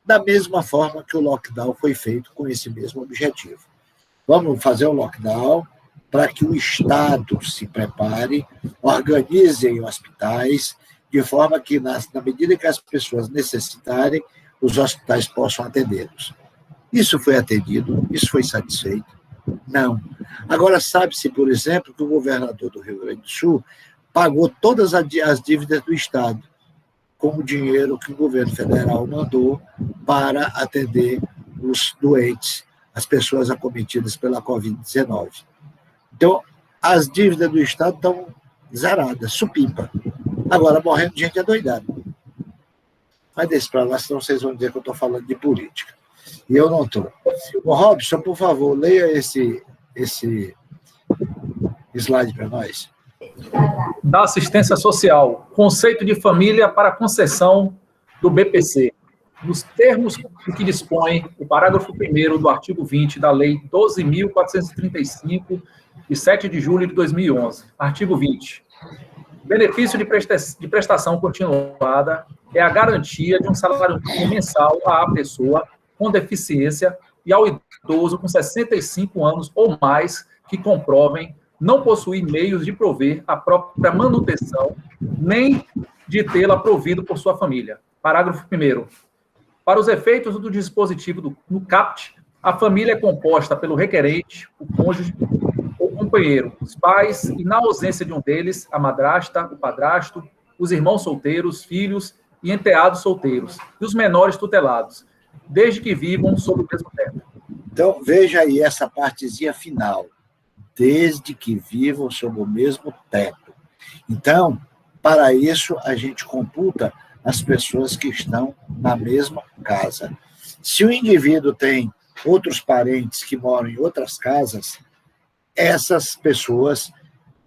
Da mesma forma que o lockdown foi feito com esse mesmo objetivo. Vamos fazer o lockdown para que o Estado se prepare, organize hospitais, de forma que, na medida que as pessoas necessitarem, os hospitais possam atendê-los. Isso foi atendido? Isso foi satisfeito? Não. Agora, sabe-se, por exemplo, que o governador do Rio Grande do Sul pagou todas as dívidas do Estado com o dinheiro que o governo federal mandou para atender os doentes, as pessoas acometidas pela Covid-19. Então, as dívidas do Estado estão zeradas, supimpa. Agora, morrendo gente adoidada. Vai desse para lá, senão vocês vão dizer que eu estou falando de política. E eu não estou. O Robson, por favor, leia esse slide para nós. Da assistência social, conceito de família para concessão do BPC. Nos termos que dispõe o parágrafo 1º do artigo 20 da Lei 12.435, de 7 de julho de 2011. Artigo 20. Benefício de prestação continuada é a garantia de um salário mensal à pessoa com deficiência e ao idoso com 65 anos ou mais que comprovem não possuir meios de prover a própria manutenção, nem de tê-la provido por sua família. Parágrafo 1º. Para os efeitos do dispositivo no CAPT, a família é composta pelo requerente, o cônjuge ou companheiro, os pais e, na ausência de um deles, a madrasta, o padrasto, os irmãos solteiros, filhos e enteados solteiros, e os menores tutelados, desde que vivam sob o mesmo teto. Então, veja aí essa partezinha final. Desde que vivam sob o mesmo teto. Então, para isso, a gente computa as pessoas que estão na mesma casa. Se o indivíduo tem outros parentes que moram em outras casas, essas pessoas,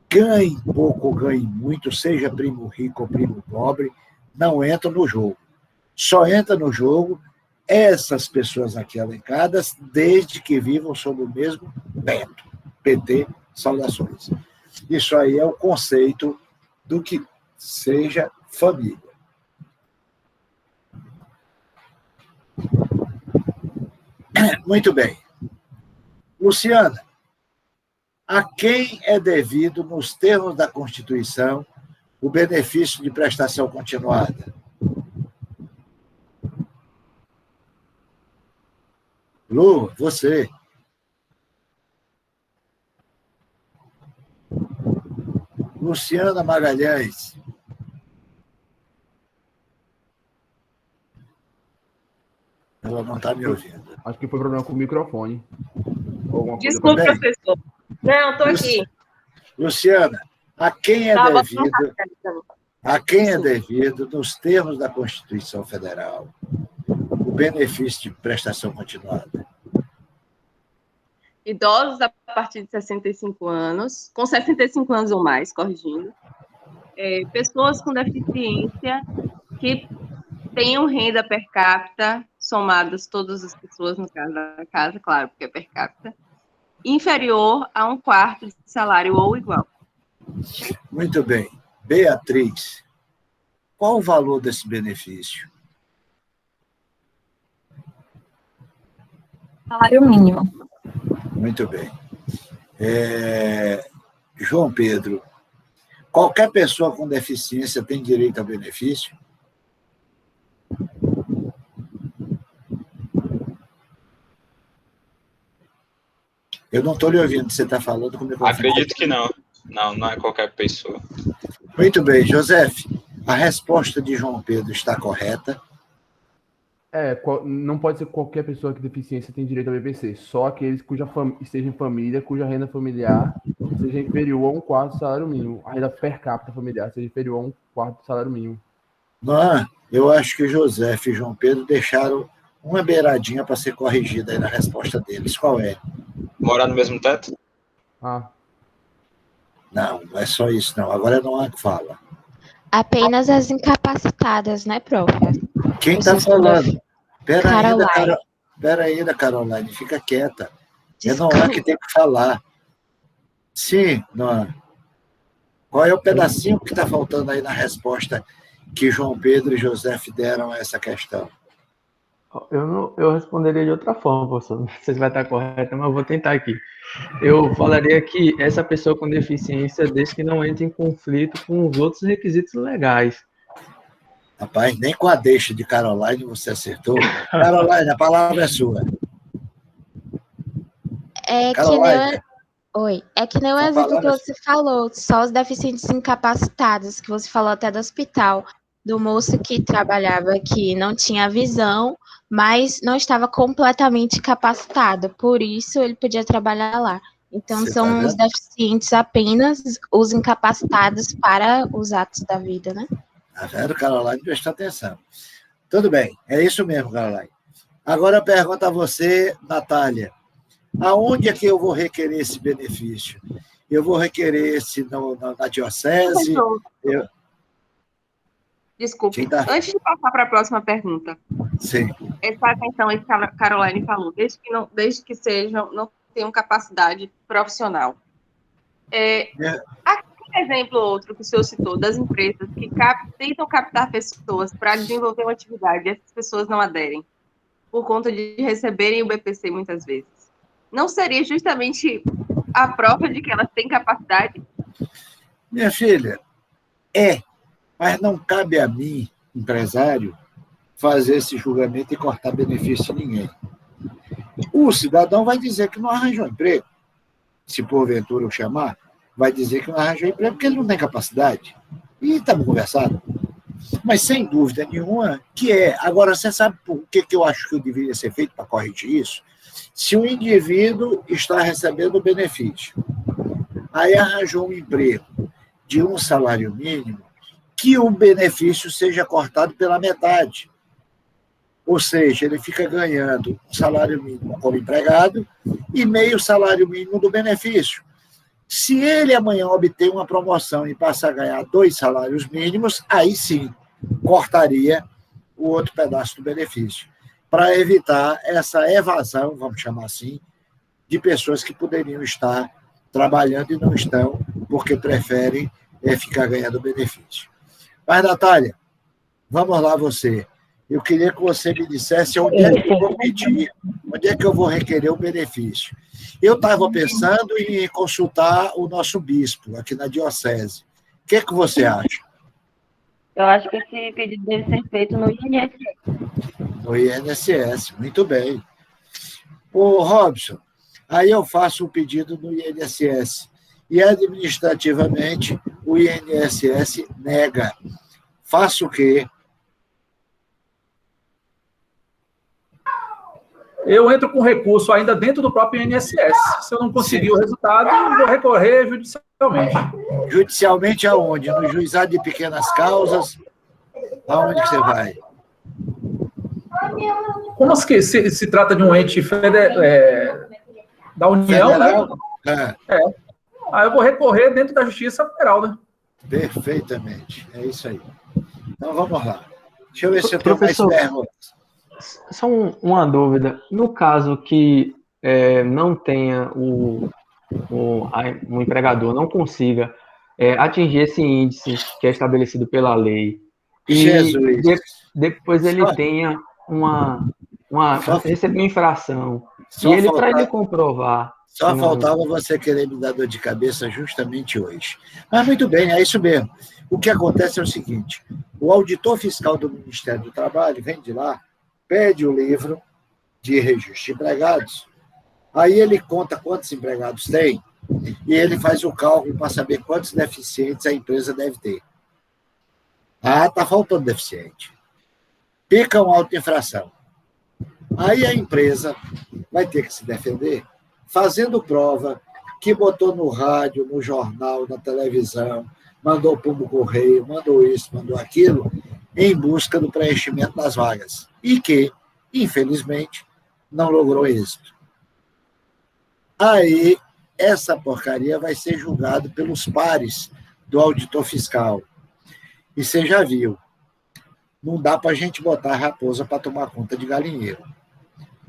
ganhem pouco ou ganhem muito, seja primo rico ou primo pobre, não entram no jogo. Só entra no jogo essas pessoas aqui elencadas, desde que vivam sob o mesmo teto. PT, saudações. Isso aí é o conceito do que seja família. Muito bem. Luciana, a quem é devido, nos termos da Constituição, o benefício de prestação continuada? Lu, você. Luciana Magalhães. Ela não está me ouvindo. Acho que foi problema com o microfone. Desculpa, professor. Não, estou aqui. Luciana, a quem é devido, nos termos da Constituição Federal, o benefício de prestação continuada? Idosos a partir de 65 anos, com 65 anos ou mais, corrigindo, pessoas com deficiência que tenham renda per capita, somadas todas as pessoas no caso da casa, claro, porque é per capita, inferior a 1/4 de salário ou igual. Muito bem. Beatriz, qual o valor desse benefício? Salário mínimo. Muito bem. João Pedro, qualquer pessoa com deficiência tem direito ao benefício? Eu não estou lhe ouvindo, você está falando com o microfone. Acredito que não. Não é qualquer pessoa. Muito bem, José, a resposta de João Pedro está correta? Não pode ser qualquer pessoa que deficiência tem direito ao BPC, só aqueles cuja esteja em família, cuja renda familiar seja inferior a 1/4 do salário mínimo, a renda per capita familiar seja inferior a 1/4 do salário mínimo. Não, eu acho que José e João Pedro deixaram uma beiradinha para ser corrigida aí na resposta deles. Qual é? Morar no mesmo teto? Não é só isso, não. Agora não há que fala. Apenas as incapacitadas, né, prof? Quem está falando? Pera ainda, Caroline, fica quieta. É Noah que tem que falar. Sim, Noah. Qual é o pedacinho que está faltando aí na resposta que João Pedro e José deram a essa questão? Eu responderia de outra forma, professor. Não sei se vai estar correto, mas eu vou tentar aqui. Eu falaria que essa pessoa com deficiência, desde que não entre em conflito com os outros requisitos legais. Rapaz, nem com a deixa de Caroline você acertou. Caroline, a palavra é sua. É que nem o exemplo que você falou, só os deficientes incapacitados, que você falou até do hospital, do moço que trabalhava aqui, não tinha visão, mas não estava completamente capacitado, por isso ele podia trabalhar lá. Então, são os deficientes apenas os incapacitados para os atos da vida, né? Tá vendo, Caroline? Presta atenção. Tudo bem, é isso mesmo, Caroline. Agora eu pergunto a você, Natália, aonde é que eu vou requerer esse benefício? Eu vou requerer esse na diocese? Desculpe, antes de passar para a próxima pergunta. Sim. Essa atenção aí que a Caroline falou, desde que não tenham capacidade profissional. Aquele exemplo outro que o senhor citou, das empresas que tentam captar pessoas para desenvolver uma atividade e essas pessoas não aderem, por conta de receberem o BPC muitas vezes. Não seria justamente a prova de que elas têm capacidade? Minha filha, mas não cabe a mim, empresário, fazer esse julgamento e cortar benefício de ninguém. O cidadão vai dizer que não arranjou emprego. Se porventura eu chamar, vai dizer que não arranjou emprego porque ele não tem capacidade. E estamos conversando. Mas sem dúvida nenhuma que é. Agora, você sabe por que eu acho que eu deveria ser feito para corrigir isso? Se o indivíduo está recebendo benefício, aí arranjou um emprego de um salário mínimo, que o benefício seja cortado pela metade. Ou seja, ele fica ganhando um salário mínimo como empregado e meio salário mínimo do benefício. Se ele amanhã obter uma promoção e passar a ganhar 2 salários mínimos, aí sim, cortaria o outro pedaço do benefício, para evitar essa evasão, vamos chamar assim, de pessoas que poderiam estar trabalhando e não estão, porque preferem ficar ganhando benefício. Mas, Natália, vamos lá você. Eu queria que você me dissesse onde é que eu vou pedir, onde é que eu vou requerer o benefício. Eu estava pensando em consultar o nosso bispo aqui na diocese. O que você acha? Eu acho que esse pedido deve ser feito no INSS. No INSS, muito bem. Ô, Robson, aí eu faço o pedido no INSS e administrativamente o INSS nega. Faço o quê? Eu entro com recurso ainda dentro do próprio INSS. Se eu não conseguir o resultado, eu vou recorrer judicialmente. Judicialmente aonde? No juizado de pequenas causas? Aonde que você vai? Como se trata de um ente da União, Federal? né? Aí eu vou recorrer dentro da Justiça Federal, né? Perfeitamente. É isso aí. Então, vamos lá. Deixa eu ver se eu tenho mais perguntas. Só uma dúvida. No caso que não tenha o empregador não consiga atingir esse índice que é estabelecido pela lei e depois ele tenha receber uma infração para ele comprovar. Só faltava você querer me dar dor de cabeça justamente hoje. Mas muito bem, é isso mesmo. O que acontece é o seguinte: o auditor fiscal do Ministério do Trabalho vem de lá, pede o livro de registro de empregados, aí ele conta quantos empregados tem e ele faz o cálculo para saber quantos deficientes a empresa deve ter. Ah, está faltando deficiente. Pica uma auto-infração. Aí a empresa vai ter que se defender fazendo prova que botou no rádio, no jornal, na televisão, mandou para o correio, mandou isso, mandou aquilo, em busca do preenchimento das vagas. E que, infelizmente, não logrou êxito. Aí, essa porcaria vai ser julgada pelos pares do auditor fiscal. E você já viu, não dá para a gente botar a raposa para tomar conta de galinheiro.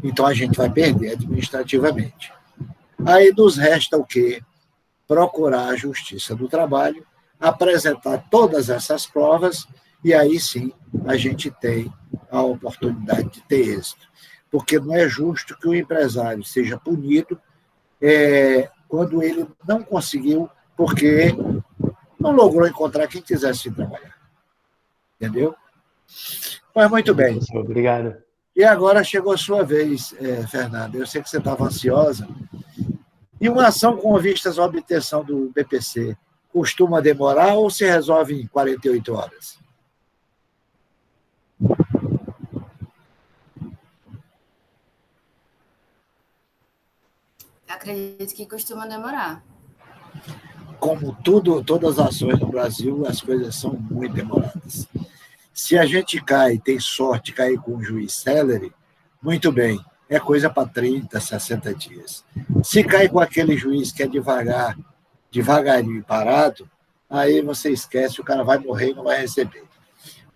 Então, a gente vai perder administrativamente. Aí nos resta o quê? Procurar a Justiça do Trabalho, apresentar todas essas provas, e aí sim a gente tem a oportunidade de ter êxito. Porque não é justo que o empresário seja punido quando ele não conseguiu, porque não logrou encontrar quem quisesse trabalhar. Entendeu? Mas muito bem. Obrigado. E agora chegou a sua vez, Fernanda. Eu sei que você estava ansiosa. E uma ação com vistas à obtenção do BPC costuma demorar ou se resolve em 48 horas? Acredito que costuma demorar. Como todas as ações no Brasil, as coisas são muito demoradas. Se a gente tem sorte de cair com um juiz célere, muito bem, é coisa para 30, 60 dias. Se cai com aquele juiz que é devagarinho e parado, aí você esquece, o cara vai morrer e não vai receber.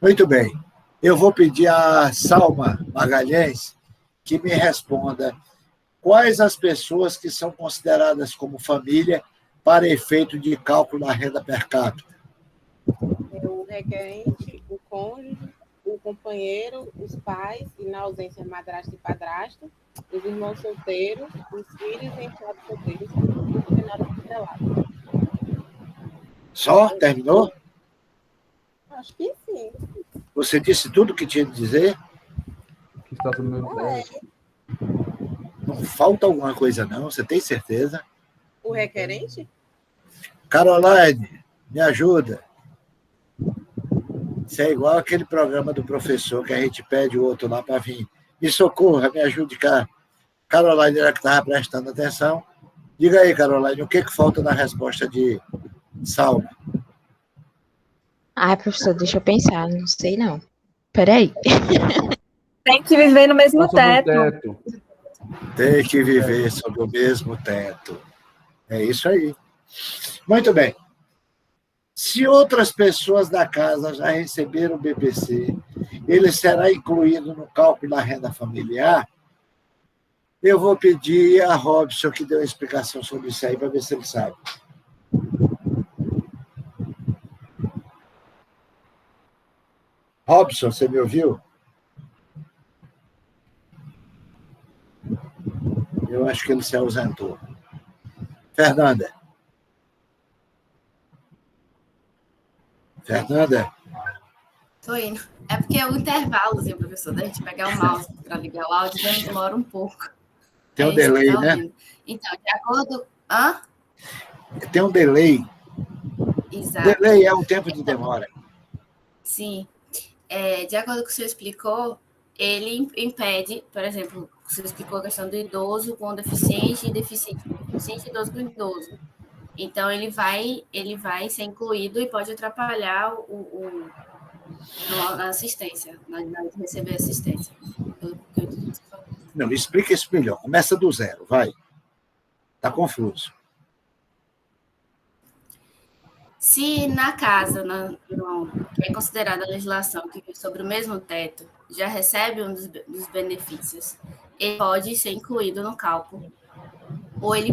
Muito bem, eu vou pedir a Salma Magalhães que me responda quais as pessoas que são consideradas como família para efeito de cálculo da renda per capita. O requerente, o cônjuge, o companheiro, os pais, e na ausência madrasto e padrasto, os irmãos solteiros, os filhos e enteados solteiros, os menores tutelados. Só? Terminou? Acho que sim. Você disse tudo o que tinha de dizer? Está tudo mesmo. Não falta alguma coisa, não? Você tem certeza? O requerente? Caroline, me ajuda. Isso é igual aquele programa do professor que a gente pede o outro lá para vir. Me socorra, me ajude cá. Caroline era que estava prestando atenção. Diga aí, Caroline, o que falta na resposta de Salma? Ai, professor, deixa eu pensar, não sei não. Peraí. Tem que viver no mesmo teto. Tem que viver sob o mesmo teto. É isso aí. Muito bem. Se outras pessoas da casa já receberam o BPC, ele será incluído no cálculo da renda familiar? Eu vou pedir a Robson que dê uma explicação sobre isso aí, para ver se ele sabe. Robson, você me ouviu? Eu acho que ele se ausentou. Fernanda. Fernanda? Tô indo. É porque é o intervalozinho, professor, da gente pegar o mouse para ligar o áudio, demora um pouco. Tem um delay, né? Então, de acordo... Hã? Tem um delay. Exato. Delay é um tempo de demora. Sim. De acordo com o que o senhor explicou, ele impede, por exemplo, o senhor explicou a questão do idoso com deficiente e deficiente idoso com idoso. Então, ele vai ser incluído e pode atrapalhar na assistência, na receber assistência. Não, explica isso melhor. Começa do zero, vai. Está confuso. Se na casa, que é considerada a legislação que vive sobre o mesmo teto, já recebe um dos benefícios, ele pode ser incluído no cálculo. Ou ele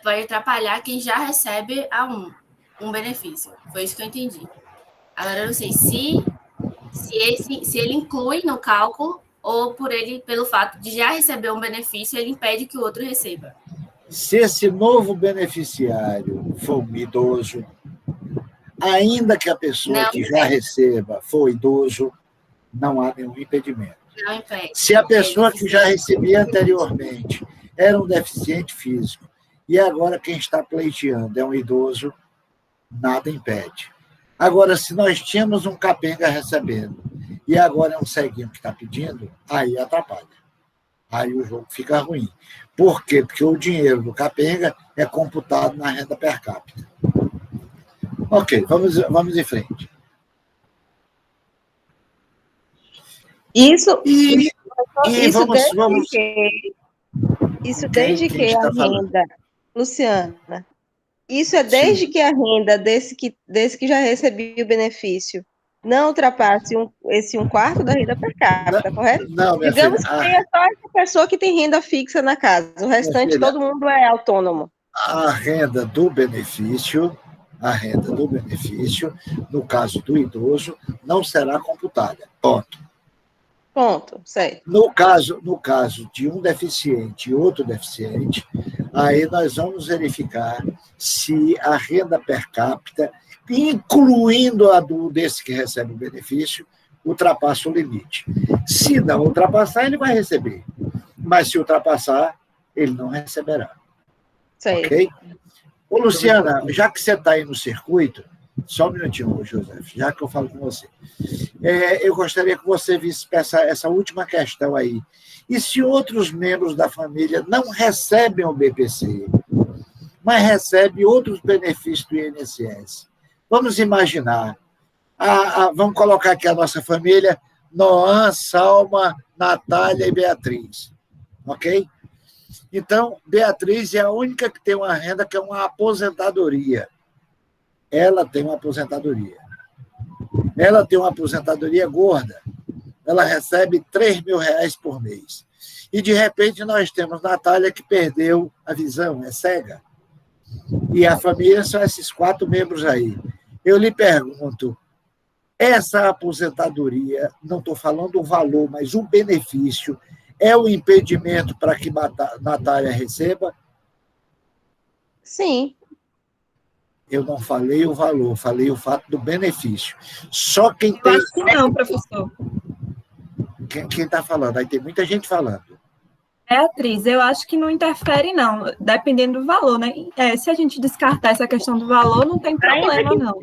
pode atrapalhar quem já recebe um benefício. Foi isso que eu entendi. Agora, eu não sei se ele inclui no cálculo ou pelo fato de já receber um benefício, ele impede que o outro receba. Se esse novo beneficiário for um idoso, ainda que a pessoa que já receba for idoso, não há nenhum impedimento. Não impede. Se a pessoa que já recebia anteriormente era um deficiente físico e agora quem está pleiteando é um idoso, nada impede. Agora, se nós tínhamos um capenga recebendo e agora é um ceguinho que está pedindo, aí atrapalha. Aí o jogo fica ruim. Por quê? Porque o dinheiro do capenga é computado na renda per capita. Ok, vamos em frente. Isso desde Quem que está a falando? renda, Luciana, isso é desde que a renda desse que já recebia o benefício não ultrapasse esse 1/4 da renda per capita, correto? Não, minha Digamos filha, que tenha só essa pessoa que tem renda fixa na casa, o restante filha, todo mundo é autônomo. A renda do benefício, no caso do idoso, não será computada. Ponto, certo. No caso de um deficiente e outro deficiente, aí nós vamos verificar se a renda per capita, incluindo a desse que recebe o benefício, ultrapassa o limite. Se não ultrapassar, ele vai receber. Mas se ultrapassar, ele não receberá. Certo. Ok? Ô, Luciana, já que você está aí no circuito, só um minutinho, José, já que eu falo com você. Eu gostaria que você visse essa última questão aí. E se outros membros da família não recebem o BPC, mas recebem outros benefícios do INSS? Vamos imaginar. Vamos colocar aqui a nossa família: Noan, Salma, Natália e Beatriz. Ok? Então, Beatriz é a única que tem uma renda que é uma aposentadoria. Ela tem uma aposentadoria. Ela tem uma aposentadoria gorda. Ela recebe R$3.000 por mês. E, de repente, nós temos Natália, que perdeu a visão, é cega. E a família são esses 4 membros aí. Eu lhe pergunto, essa aposentadoria, não estou falando o valor, mas o benefício, é o impedimento para que Natália receba? Sim. Eu não falei o valor, falei o fato do benefício. Só quem tem... Eu acho que não, professor. Quem está falando? Aí tem muita gente falando. Beatriz, eu acho que não interfere, não, dependendo do valor, né? Se a gente descartar essa questão do valor, não tem problema, não.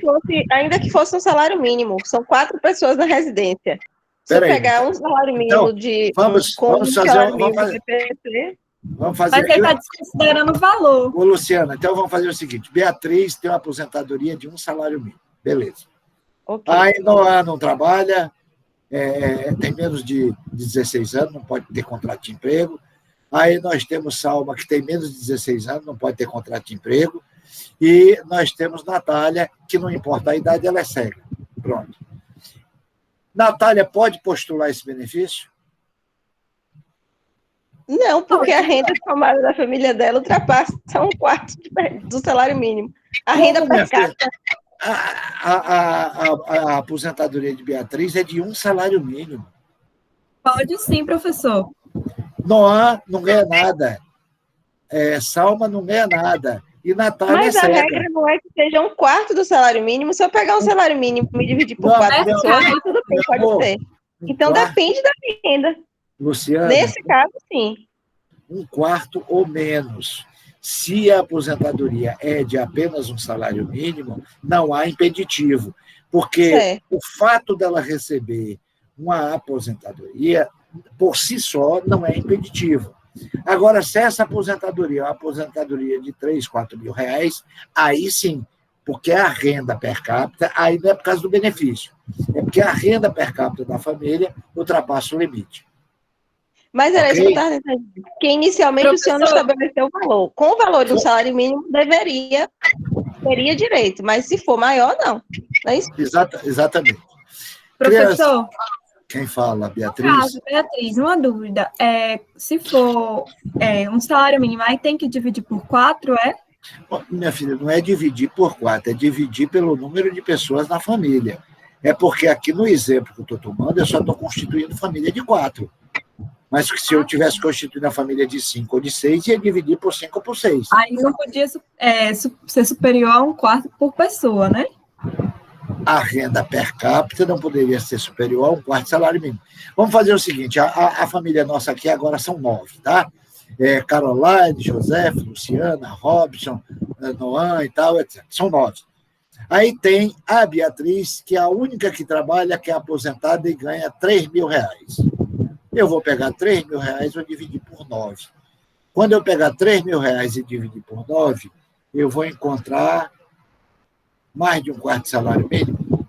Ainda que fosse um salário mínimo, são 4 pessoas na residência. Se eu Peraí, pegar um salário mínimo de vamos fazer, salário mínimo do BPC, vamos fazer. Mas ele está desconsiderando o valor. Ô, Luciana, então vamos fazer o seguinte: Beatriz tem uma aposentadoria de 1 salário mínimo. Beleza. ok. Aí Noah não trabalha, tem menos de 16 anos, não pode ter contrato de emprego. Aí nós temos Salma, que tem menos de 16 anos, não pode ter contrato de emprego. E nós temos Natália, que não importa a idade, ela é cega. Pronto. Natália pode postular esse benefício? Não, porque a renda somada da família dela ultrapassa 1/4 do salário mínimo. A renda Como, minha per capita. A aposentadoria de Beatriz é de 1 salário mínimo. Pode sim, professor. Noah não ganha nada. Salma não ganha nada. E Natália Mas é a cega. regra não é que seja 1/4 do salário mínimo. Se eu pegar um salário mínimo e me dividir por 4 pessoas, tudo bem, pode ser. Então depende da renda. Luciana, Nesse caso, sim. 1/4 ou menos. Se a aposentadoria é de apenas 1 salário mínimo, não há impeditivo. Porque o fato dela receber uma aposentadoria, por si só, não é impeditivo. Agora, se essa aposentadoria é uma aposentadoria de 3, 4 mil reais, aí sim, porque a renda per capita, aí não é por causa do benefício, é porque a renda per capita da família ultrapassa o limite. Mas era isso que eu Ok? estava dizendo. Porque inicialmente o senhor não estabeleceu o valor. Com o valor do salário mínimo, teria direito, mas se for maior, não. Não é isso? Exatamente. Professor, Quem fala, Beatriz? caso, Beatriz, uma dúvida. Se for um salário mínimo, aí tem que dividir por 4, é? Bom, minha filha, não é dividir por 4, é dividir pelo número de pessoas na família. É porque aqui no exemplo que eu estou tomando, eu só estou constituindo família de 4. Mas se eu tivesse constituído a família de 5 ou de 6, ia dividir por 5 ou por 6. Aí não podia ser superior a 1/4 por pessoa, né? A renda per capita não poderia ser superior a 1/4 salário mínimo. Vamos fazer o seguinte, a família nossa aqui agora são 9, tá? Caroline, José, Luciana, Robson, Noan e tal, etc. São 9. Aí tem a Beatriz, que é a única que trabalha, que é aposentada e ganha 3 mil reais. Eu vou pegar 3 mil reais e vou dividir por 9. Quando eu pegar 3 mil reais e dividir por 9, eu vou encontrar mais de 1/4 salário mínimo.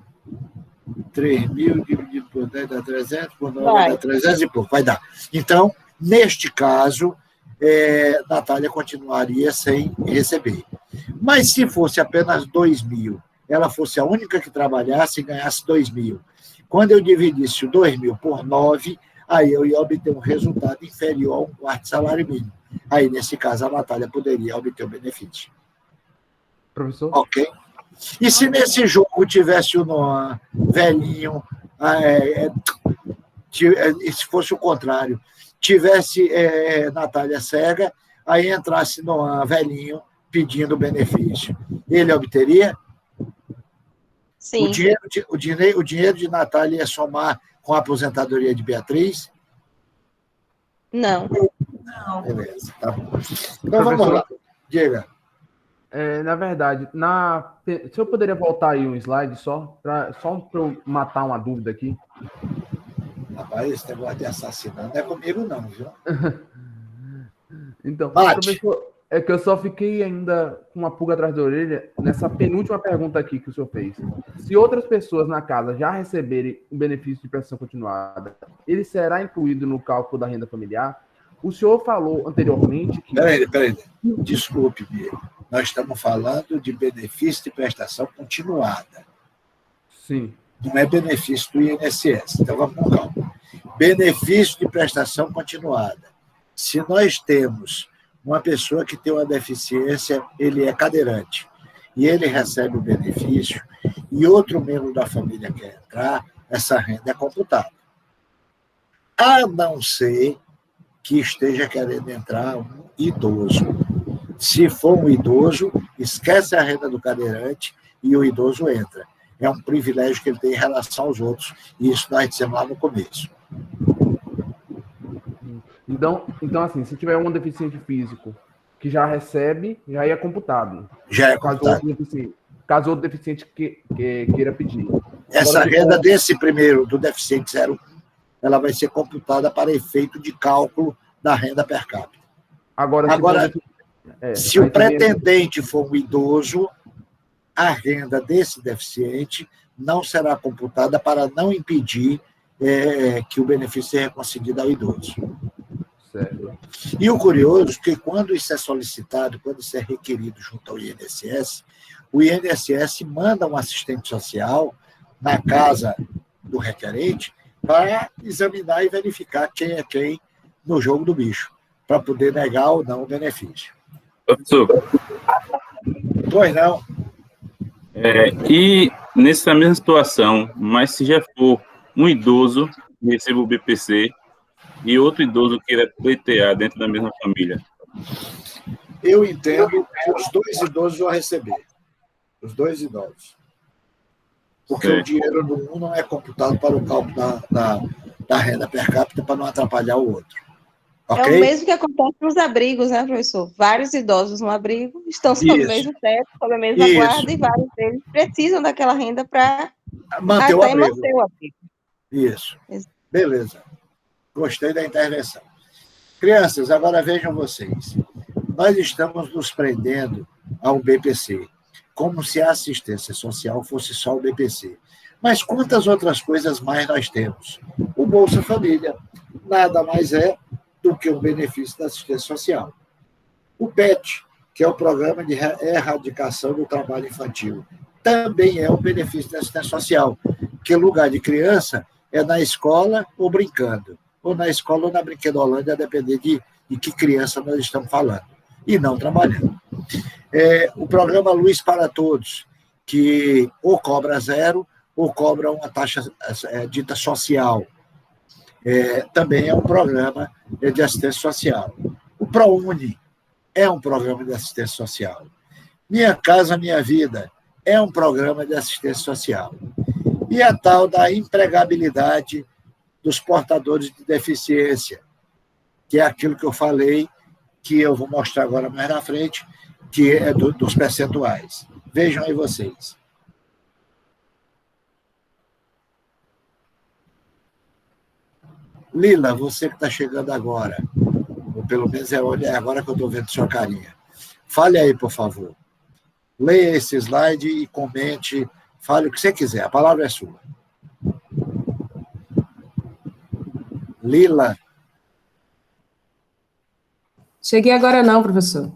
3 mil dividido por 10 dá 300, por 9 dá 300 e pouco, vai dar. Então, neste caso, Natália continuaria sem receber. Mas se fosse apenas 2 mil, ela fosse a única que trabalhasse e ganhasse 2 mil. Quando eu dividisse o 2 mil por 9, aí eu ia obter um resultado inferior a 1/4 salário mínimo. Aí, nesse caso, a Natália poderia obter o benefício. Professor? Ok? E se nesse jogo tivesse o Noah velhinho, e se fosse o contrário, tivesse Natália cega, aí entrasse Noah velhinho pedindo benefício, ele obteria? Sim. O dinheiro de Natália ia somar com a aposentadoria de Beatriz? Não. Beleza, tá bom. Então vamos lá. Diga. Na verdade, se eu poderia voltar aí um slide só para eu matar uma dúvida aqui. Rapaz, esse negócio de assassinar não é comigo não, viu? Então, professor, é que eu só fiquei ainda com uma pulga atrás da orelha nessa penúltima pergunta aqui que o senhor fez. Se outras pessoas na casa já receberem o benefício de prestação continuada, ele será incluído no cálculo da renda familiar? O senhor falou anteriormente que... Peraí. Desculpe, Bia. Nós estamos falando de benefício de prestação continuada. Sim. Não é benefício do INSS. Então, vamos com calma. Benefício de prestação continuada. Se nós temos uma pessoa que tem uma deficiência, ele é cadeirante, e ele recebe o benefício, e outro membro da família quer entrar, essa renda é computada. A não ser que esteja querendo entrar um idoso. Se for um idoso, esquece a renda do cadeirante e o idoso entra. É um privilégio que ele tem em relação aos outros, e isso nós dissemos lá no começo. Então, assim, se tiver um deficiente físico que já recebe, já é computado. Já é computado. Caso outro deficiente queira pedir. Essa Agora, renda desse primeiro, do deficiente 01, ela vai ser computada para efeito de cálculo da renda per capita. Agora, se o pretendente for um idoso, a renda desse deficiente não será computada para não impedir que o benefício seja concedido ao idoso. Certo. E o curioso é que quando isso é solicitado, quando isso é requerido junto ao INSS, o INSS manda um assistente social na casa do requerente para examinar e verificar quem é quem no jogo do bicho, para poder negar ou não o benefício. Professor. Pois não. E nessa mesma situação, mas se já for um idoso que receba o BPC e outro idoso queira pleitear dentro da mesma família? Eu entendo que os dois idosos vão receber. Os dois idosos. Porque o dinheiro do um não é computado para o cálculo da renda per capita para não atrapalhar o outro. Okay? É o mesmo que acontece nos abrigos, né, professor? Vários idosos no abrigo estão sob o mesmo teto, sob a mesma guarda, e vários deles precisam daquela renda para manter o abrigo. Manter o abrigo. Isso. Beleza. Gostei da intervenção. Crianças, agora vejam vocês. Nós estamos nos prendendo ao BPC, como se a assistência social fosse só o BPC. Mas quantas outras coisas mais nós temos? O Bolsa Família nada mais é do que um benefício da assistência social. O PET, que é o Programa de Erradicação do Trabalho Infantil, também é um benefício da assistência social, que lugar de criança é na escola ou brincando, ou na escola ou na brinquedolândia, a depender de que criança nós estamos falando, e não trabalhando. O programa Luz para Todos, que ou cobra zero, ou cobra uma taxa dita social. Também é um programa de assistência social. O ProUni é um programa de assistência social. Minha Casa Minha Vida é um programa de assistência social. E a tal da empregabilidade dos portadores de deficiência, que é aquilo que eu falei, que eu vou mostrar agora mais na frente, que é dos percentuais. Vejam aí vocês. Lila, você que está chegando agora, ou pelo menos é agora que eu estou vendo sua carinha. Fale aí, por favor. Leia esse slide e comente, fale o que você quiser, a palavra é sua. Lila. Cheguei agora não, professor.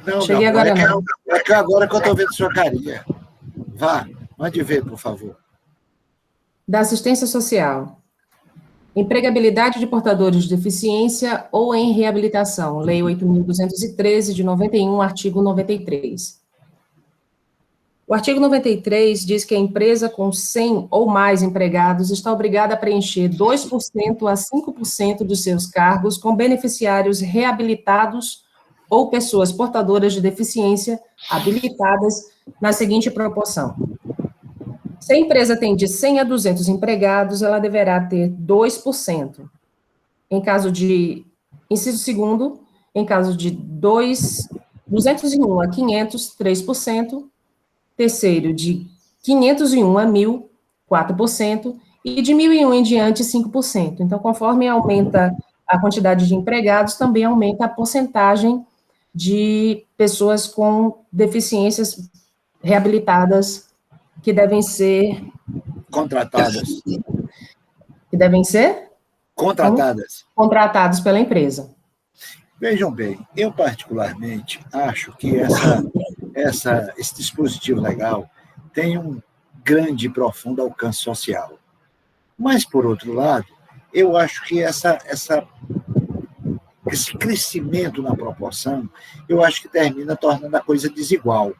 Não, Cheguei agora não. É que agora que eu estou vendo sua carinha. Vá, mande ver, por favor. Da assistência social. Empregabilidade de portadores de deficiência ou em reabilitação. Lei 8.213, de 91, artigo 93. O artigo 93 diz que a empresa com 100 ou mais empregados está obrigada a preencher 2% a 5% dos seus cargos com beneficiários reabilitados ou pessoas portadoras de deficiência habilitadas na seguinte proporção. Se a empresa tem de 100 a 200 empregados, ela deverá ter 2%. Em caso de, inciso segundo, em caso de 201 a 500, 3%. Terceiro, de 501 a 1.000, 4%. E de 1.001 em diante, 5%. Então, conforme aumenta a quantidade de empregados, também aumenta a porcentagem de pessoas com deficiências reabilitadas que devem ser... Contratadas. Que devem ser? Contratadas. Contratados pela empresa. Vejam bem, eu particularmente acho que esse dispositivo legal tem um grande e profundo alcance social. Mas, por outro lado, eu acho que esse crescimento na proporção, eu acho que termina tornando a coisa desigual.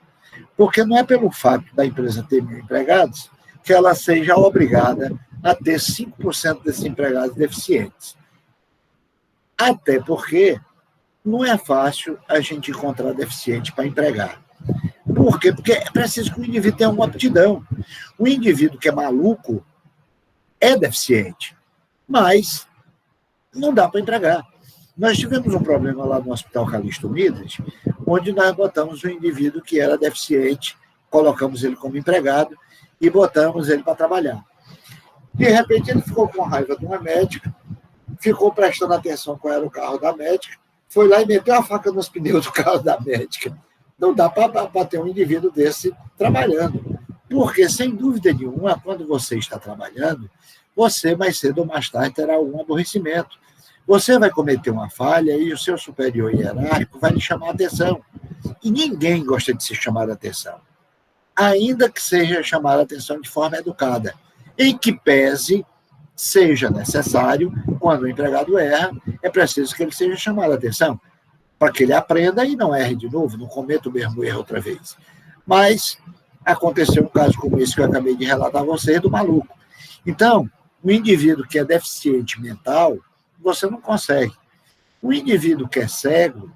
Porque não é pelo fato da empresa ter 1.000 empregados que ela seja obrigada a ter 5% desses empregados deficientes. Até porque não é fácil a gente encontrar deficiente para empregar. Por quê? Porque é preciso que o indivíduo tenha uma aptidão. O indivíduo que é maluco é deficiente, mas não dá para empregar. Nós tivemos um problema lá no Hospital Calixto Midas, onde nós botamos um indivíduo que era deficiente, colocamos ele como empregado e botamos ele para trabalhar. De repente, ele ficou com raiva de uma médica, ficou prestando atenção qual era o carro da médica, foi lá e meteu a faca nos pneus do carro da médica. Não dá para ter um indivíduo desse trabalhando. Porque, sem dúvida nenhuma, quando você está trabalhando, você, mais cedo ou mais tarde, terá algum aborrecimento. Você vai cometer uma falha e o seu superior hierárquico vai lhe chamar a atenção. E ninguém gosta de ser chamado a atenção. Ainda que seja chamar a atenção de forma educada. Em que pese seja necessário, quando o empregado erra, é preciso que ele seja chamado a atenção, para que ele aprenda e não erre de novo, não cometa o mesmo erro outra vez. Mas aconteceu um caso como esse que eu acabei de relatar a vocês, do maluco. Então, o indivíduo que é deficiente mental, você não consegue. O indivíduo que é cego,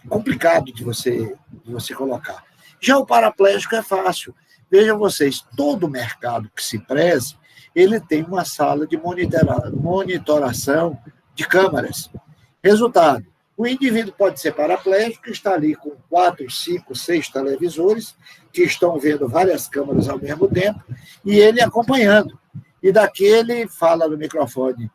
complicado de você colocar. Já o paraplégico é fácil. Vejam vocês, todo mercado que se preze, ele tem uma sala de monitoração de câmaras. Resultado, o indivíduo pode ser paraplégico, está ali com 4, 5, 6 televisores, que estão vendo várias câmaras ao mesmo tempo, e ele acompanhando. E daqui ele fala no microfone: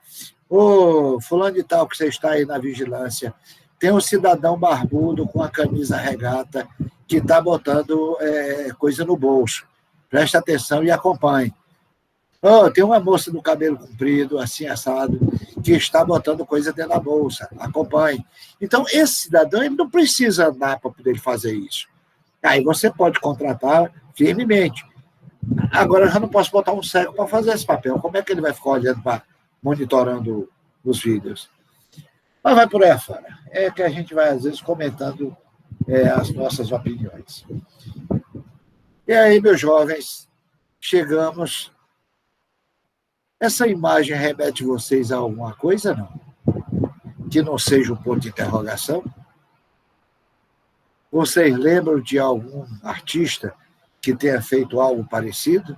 ô, fulano de tal, que você está aí na vigilância, tem um cidadão barbudo com a camisa regata que está botando coisa no bolso. Preste atenção e acompanhe. Oh, tem uma moça do cabelo comprido, assim, assado, que está botando coisa dentro da bolsa. Acompanhe. Então, esse cidadão ele não precisa andar para poder fazer isso. Aí você pode contratar firmemente. Agora, eu já não posso botar um cego para fazer esse papel. Como é que ele vai ficar olhando, monitorando os vídeos? Mas vai por aí afora. É que a gente vai, às vezes, comentando as nossas opiniões. E aí, meus jovens, chegamos... Essa imagem remete vocês a alguma coisa, não? Que não seja um ponto de interrogação? Vocês lembram de algum artista que tenha feito algo parecido?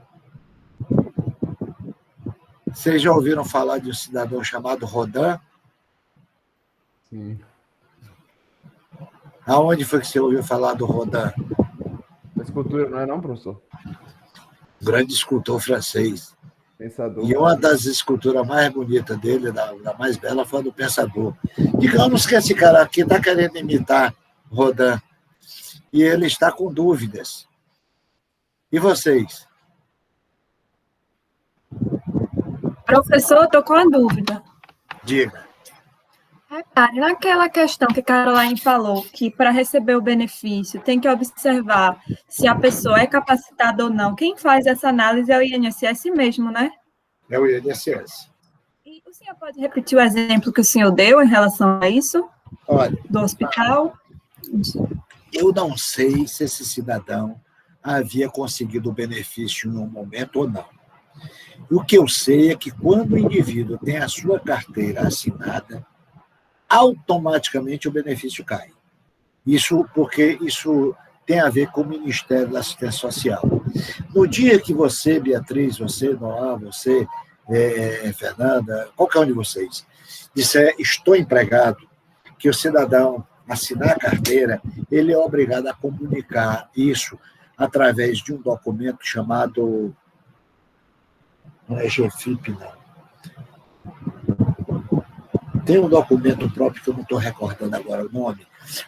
Vocês já ouviram falar de um cidadão chamado Rodin? Sim. Aonde foi que você ouviu falar do Rodin? A escultura não é não, professor? Grande escultor francês. Pensador. E uma das esculturas mais bonitas dele, da mais bela, foi a do Pensador. Digamos que esse cara aqui está querendo imitar Rodin. E ele está com dúvidas. E vocês? Professor, estou com a dúvida. Diga. Repare, naquela questão que Caroline falou, que para receber o benefício tem que observar se a pessoa é capacitada ou não. Quem faz essa análise é o INSS mesmo, né? É o INSS. E o senhor pode repetir o exemplo que o senhor deu em relação a isso? Olha, do hospital? Eu não sei se esse cidadão havia conseguido o benefício em um momento ou não. O que eu sei é que quando o indivíduo tem a sua carteira assinada, automaticamente o benefício cai. Isso porque isso tem a ver com o Ministério da Assistência Social. No dia que você, Beatriz, você, Noah, você, Fernanda, qualquer um de vocês, disser estou empregado, que o cidadão assinar a carteira, ele é obrigado a comunicar isso através de um documento chamado... Não é GFIP, não. Tem um documento próprio que eu não estou recordando agora o nome,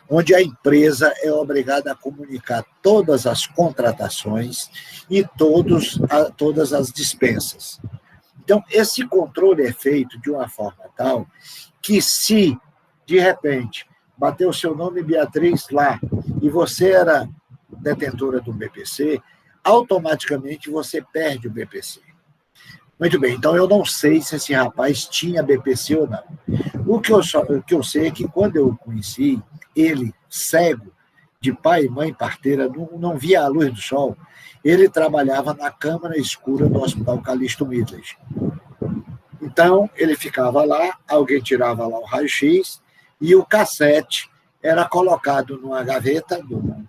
onde a empresa é obrigada a comunicar todas as contratações e todas as dispensas. Então, esse controle é feito de uma forma tal que se, de repente, bater o seu nome Beatriz lá e você era detentora do BPC, automaticamente você perde o BPC. Muito bem, então eu não sei se esse rapaz tinha BPC ou não. O que eu sei é que quando eu o conheci, ele, cego, de pai e mãe parteira, não via a luz do sol, ele trabalhava na câmara escura do Hospital Calixto Midland. Então, ele ficava lá, alguém tirava lá o raio-x e o cassete era colocado numa gaveta, numa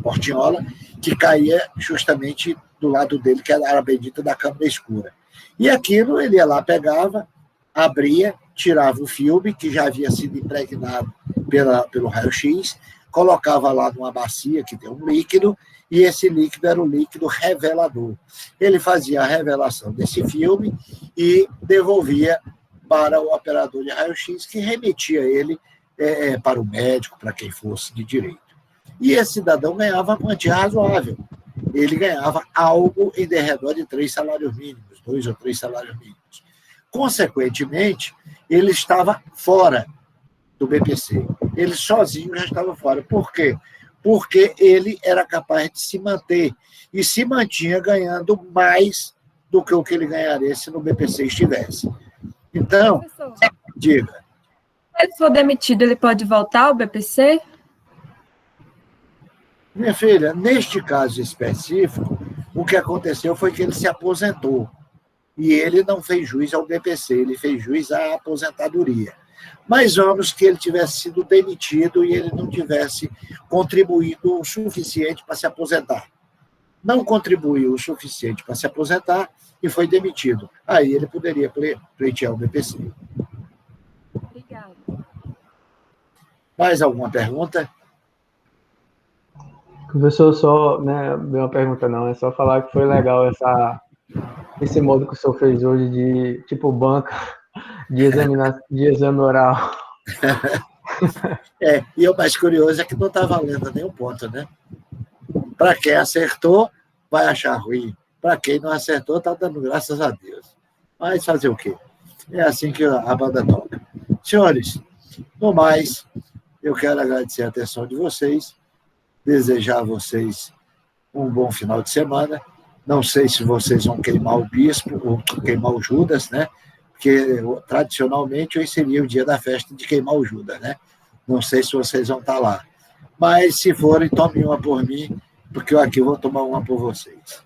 portinhola, que caía justamente do lado dele, que era a bendita da câmara escura. E aquilo ele ia lá, pegava, abria, tirava o filme, que já havia sido impregnado pelo raio-x, colocava lá numa bacia que tem um líquido, e esse líquido era o líquido revelador. Ele fazia a revelação desse filme e devolvia para o operador de raio-x, que remetia ele para o médico, para quem fosse de direito. E esse cidadão ganhava uma quantia razoável. Ele ganhava algo em derredor de 3 salários mínimos, 2 ou 3 salários mínimos. Consequentemente, ele estava fora do BPC. Ele sozinho já estava fora. Por quê? Porque ele era capaz de se manter e se mantinha ganhando mais do que o que ele ganharia se no BPC estivesse. Então, Professor, diga. se ele for demitido, ele pode voltar ao BPC? Minha filha, neste caso específico, o que aconteceu foi que ele se aposentou. E ele não fez jus ao BPC, ele fez jus à aposentadoria. Mas vamos que ele tivesse sido demitido e ele não tivesse contribuído o suficiente para se aposentar. Não contribuiu o suficiente para se aposentar e foi demitido. Aí ele poderia pleitear o BPC. Obrigada. Mais alguma pergunta? Professor, só, né, uma pergunta não, é só falar que foi legal esse modo que o senhor fez hoje de, tipo, banca de exame oral. E o mais curioso é que não está valendo nenhum ponto, né? Para quem acertou, vai achar ruim. Para quem não acertou, está dando graças a Deus. Mas fazer o quê? É assim que a banda toca. Senhores, no mais, eu quero agradecer a atenção de vocês, desejar a vocês um bom final de semana. Não sei se vocês vão queimar o bispo ou queimar o Judas, né? Porque tradicionalmente hoje seria o dia da festa de queimar o Judas, né? Não sei se vocês vão estar lá. Mas se forem, tomem uma por mim, porque eu aqui vou tomar uma por vocês.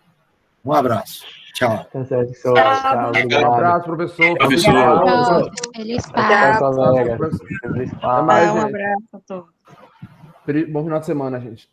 Um abraço. Tchau. Tá certo, senhor. Tchau, obrigado. Um abraço, professor. Professor. Feliz Tchau, Páscoa. colega. Feliz Páscoa. Mais, Um gente. abraço a todos. Bom final de semana, gente.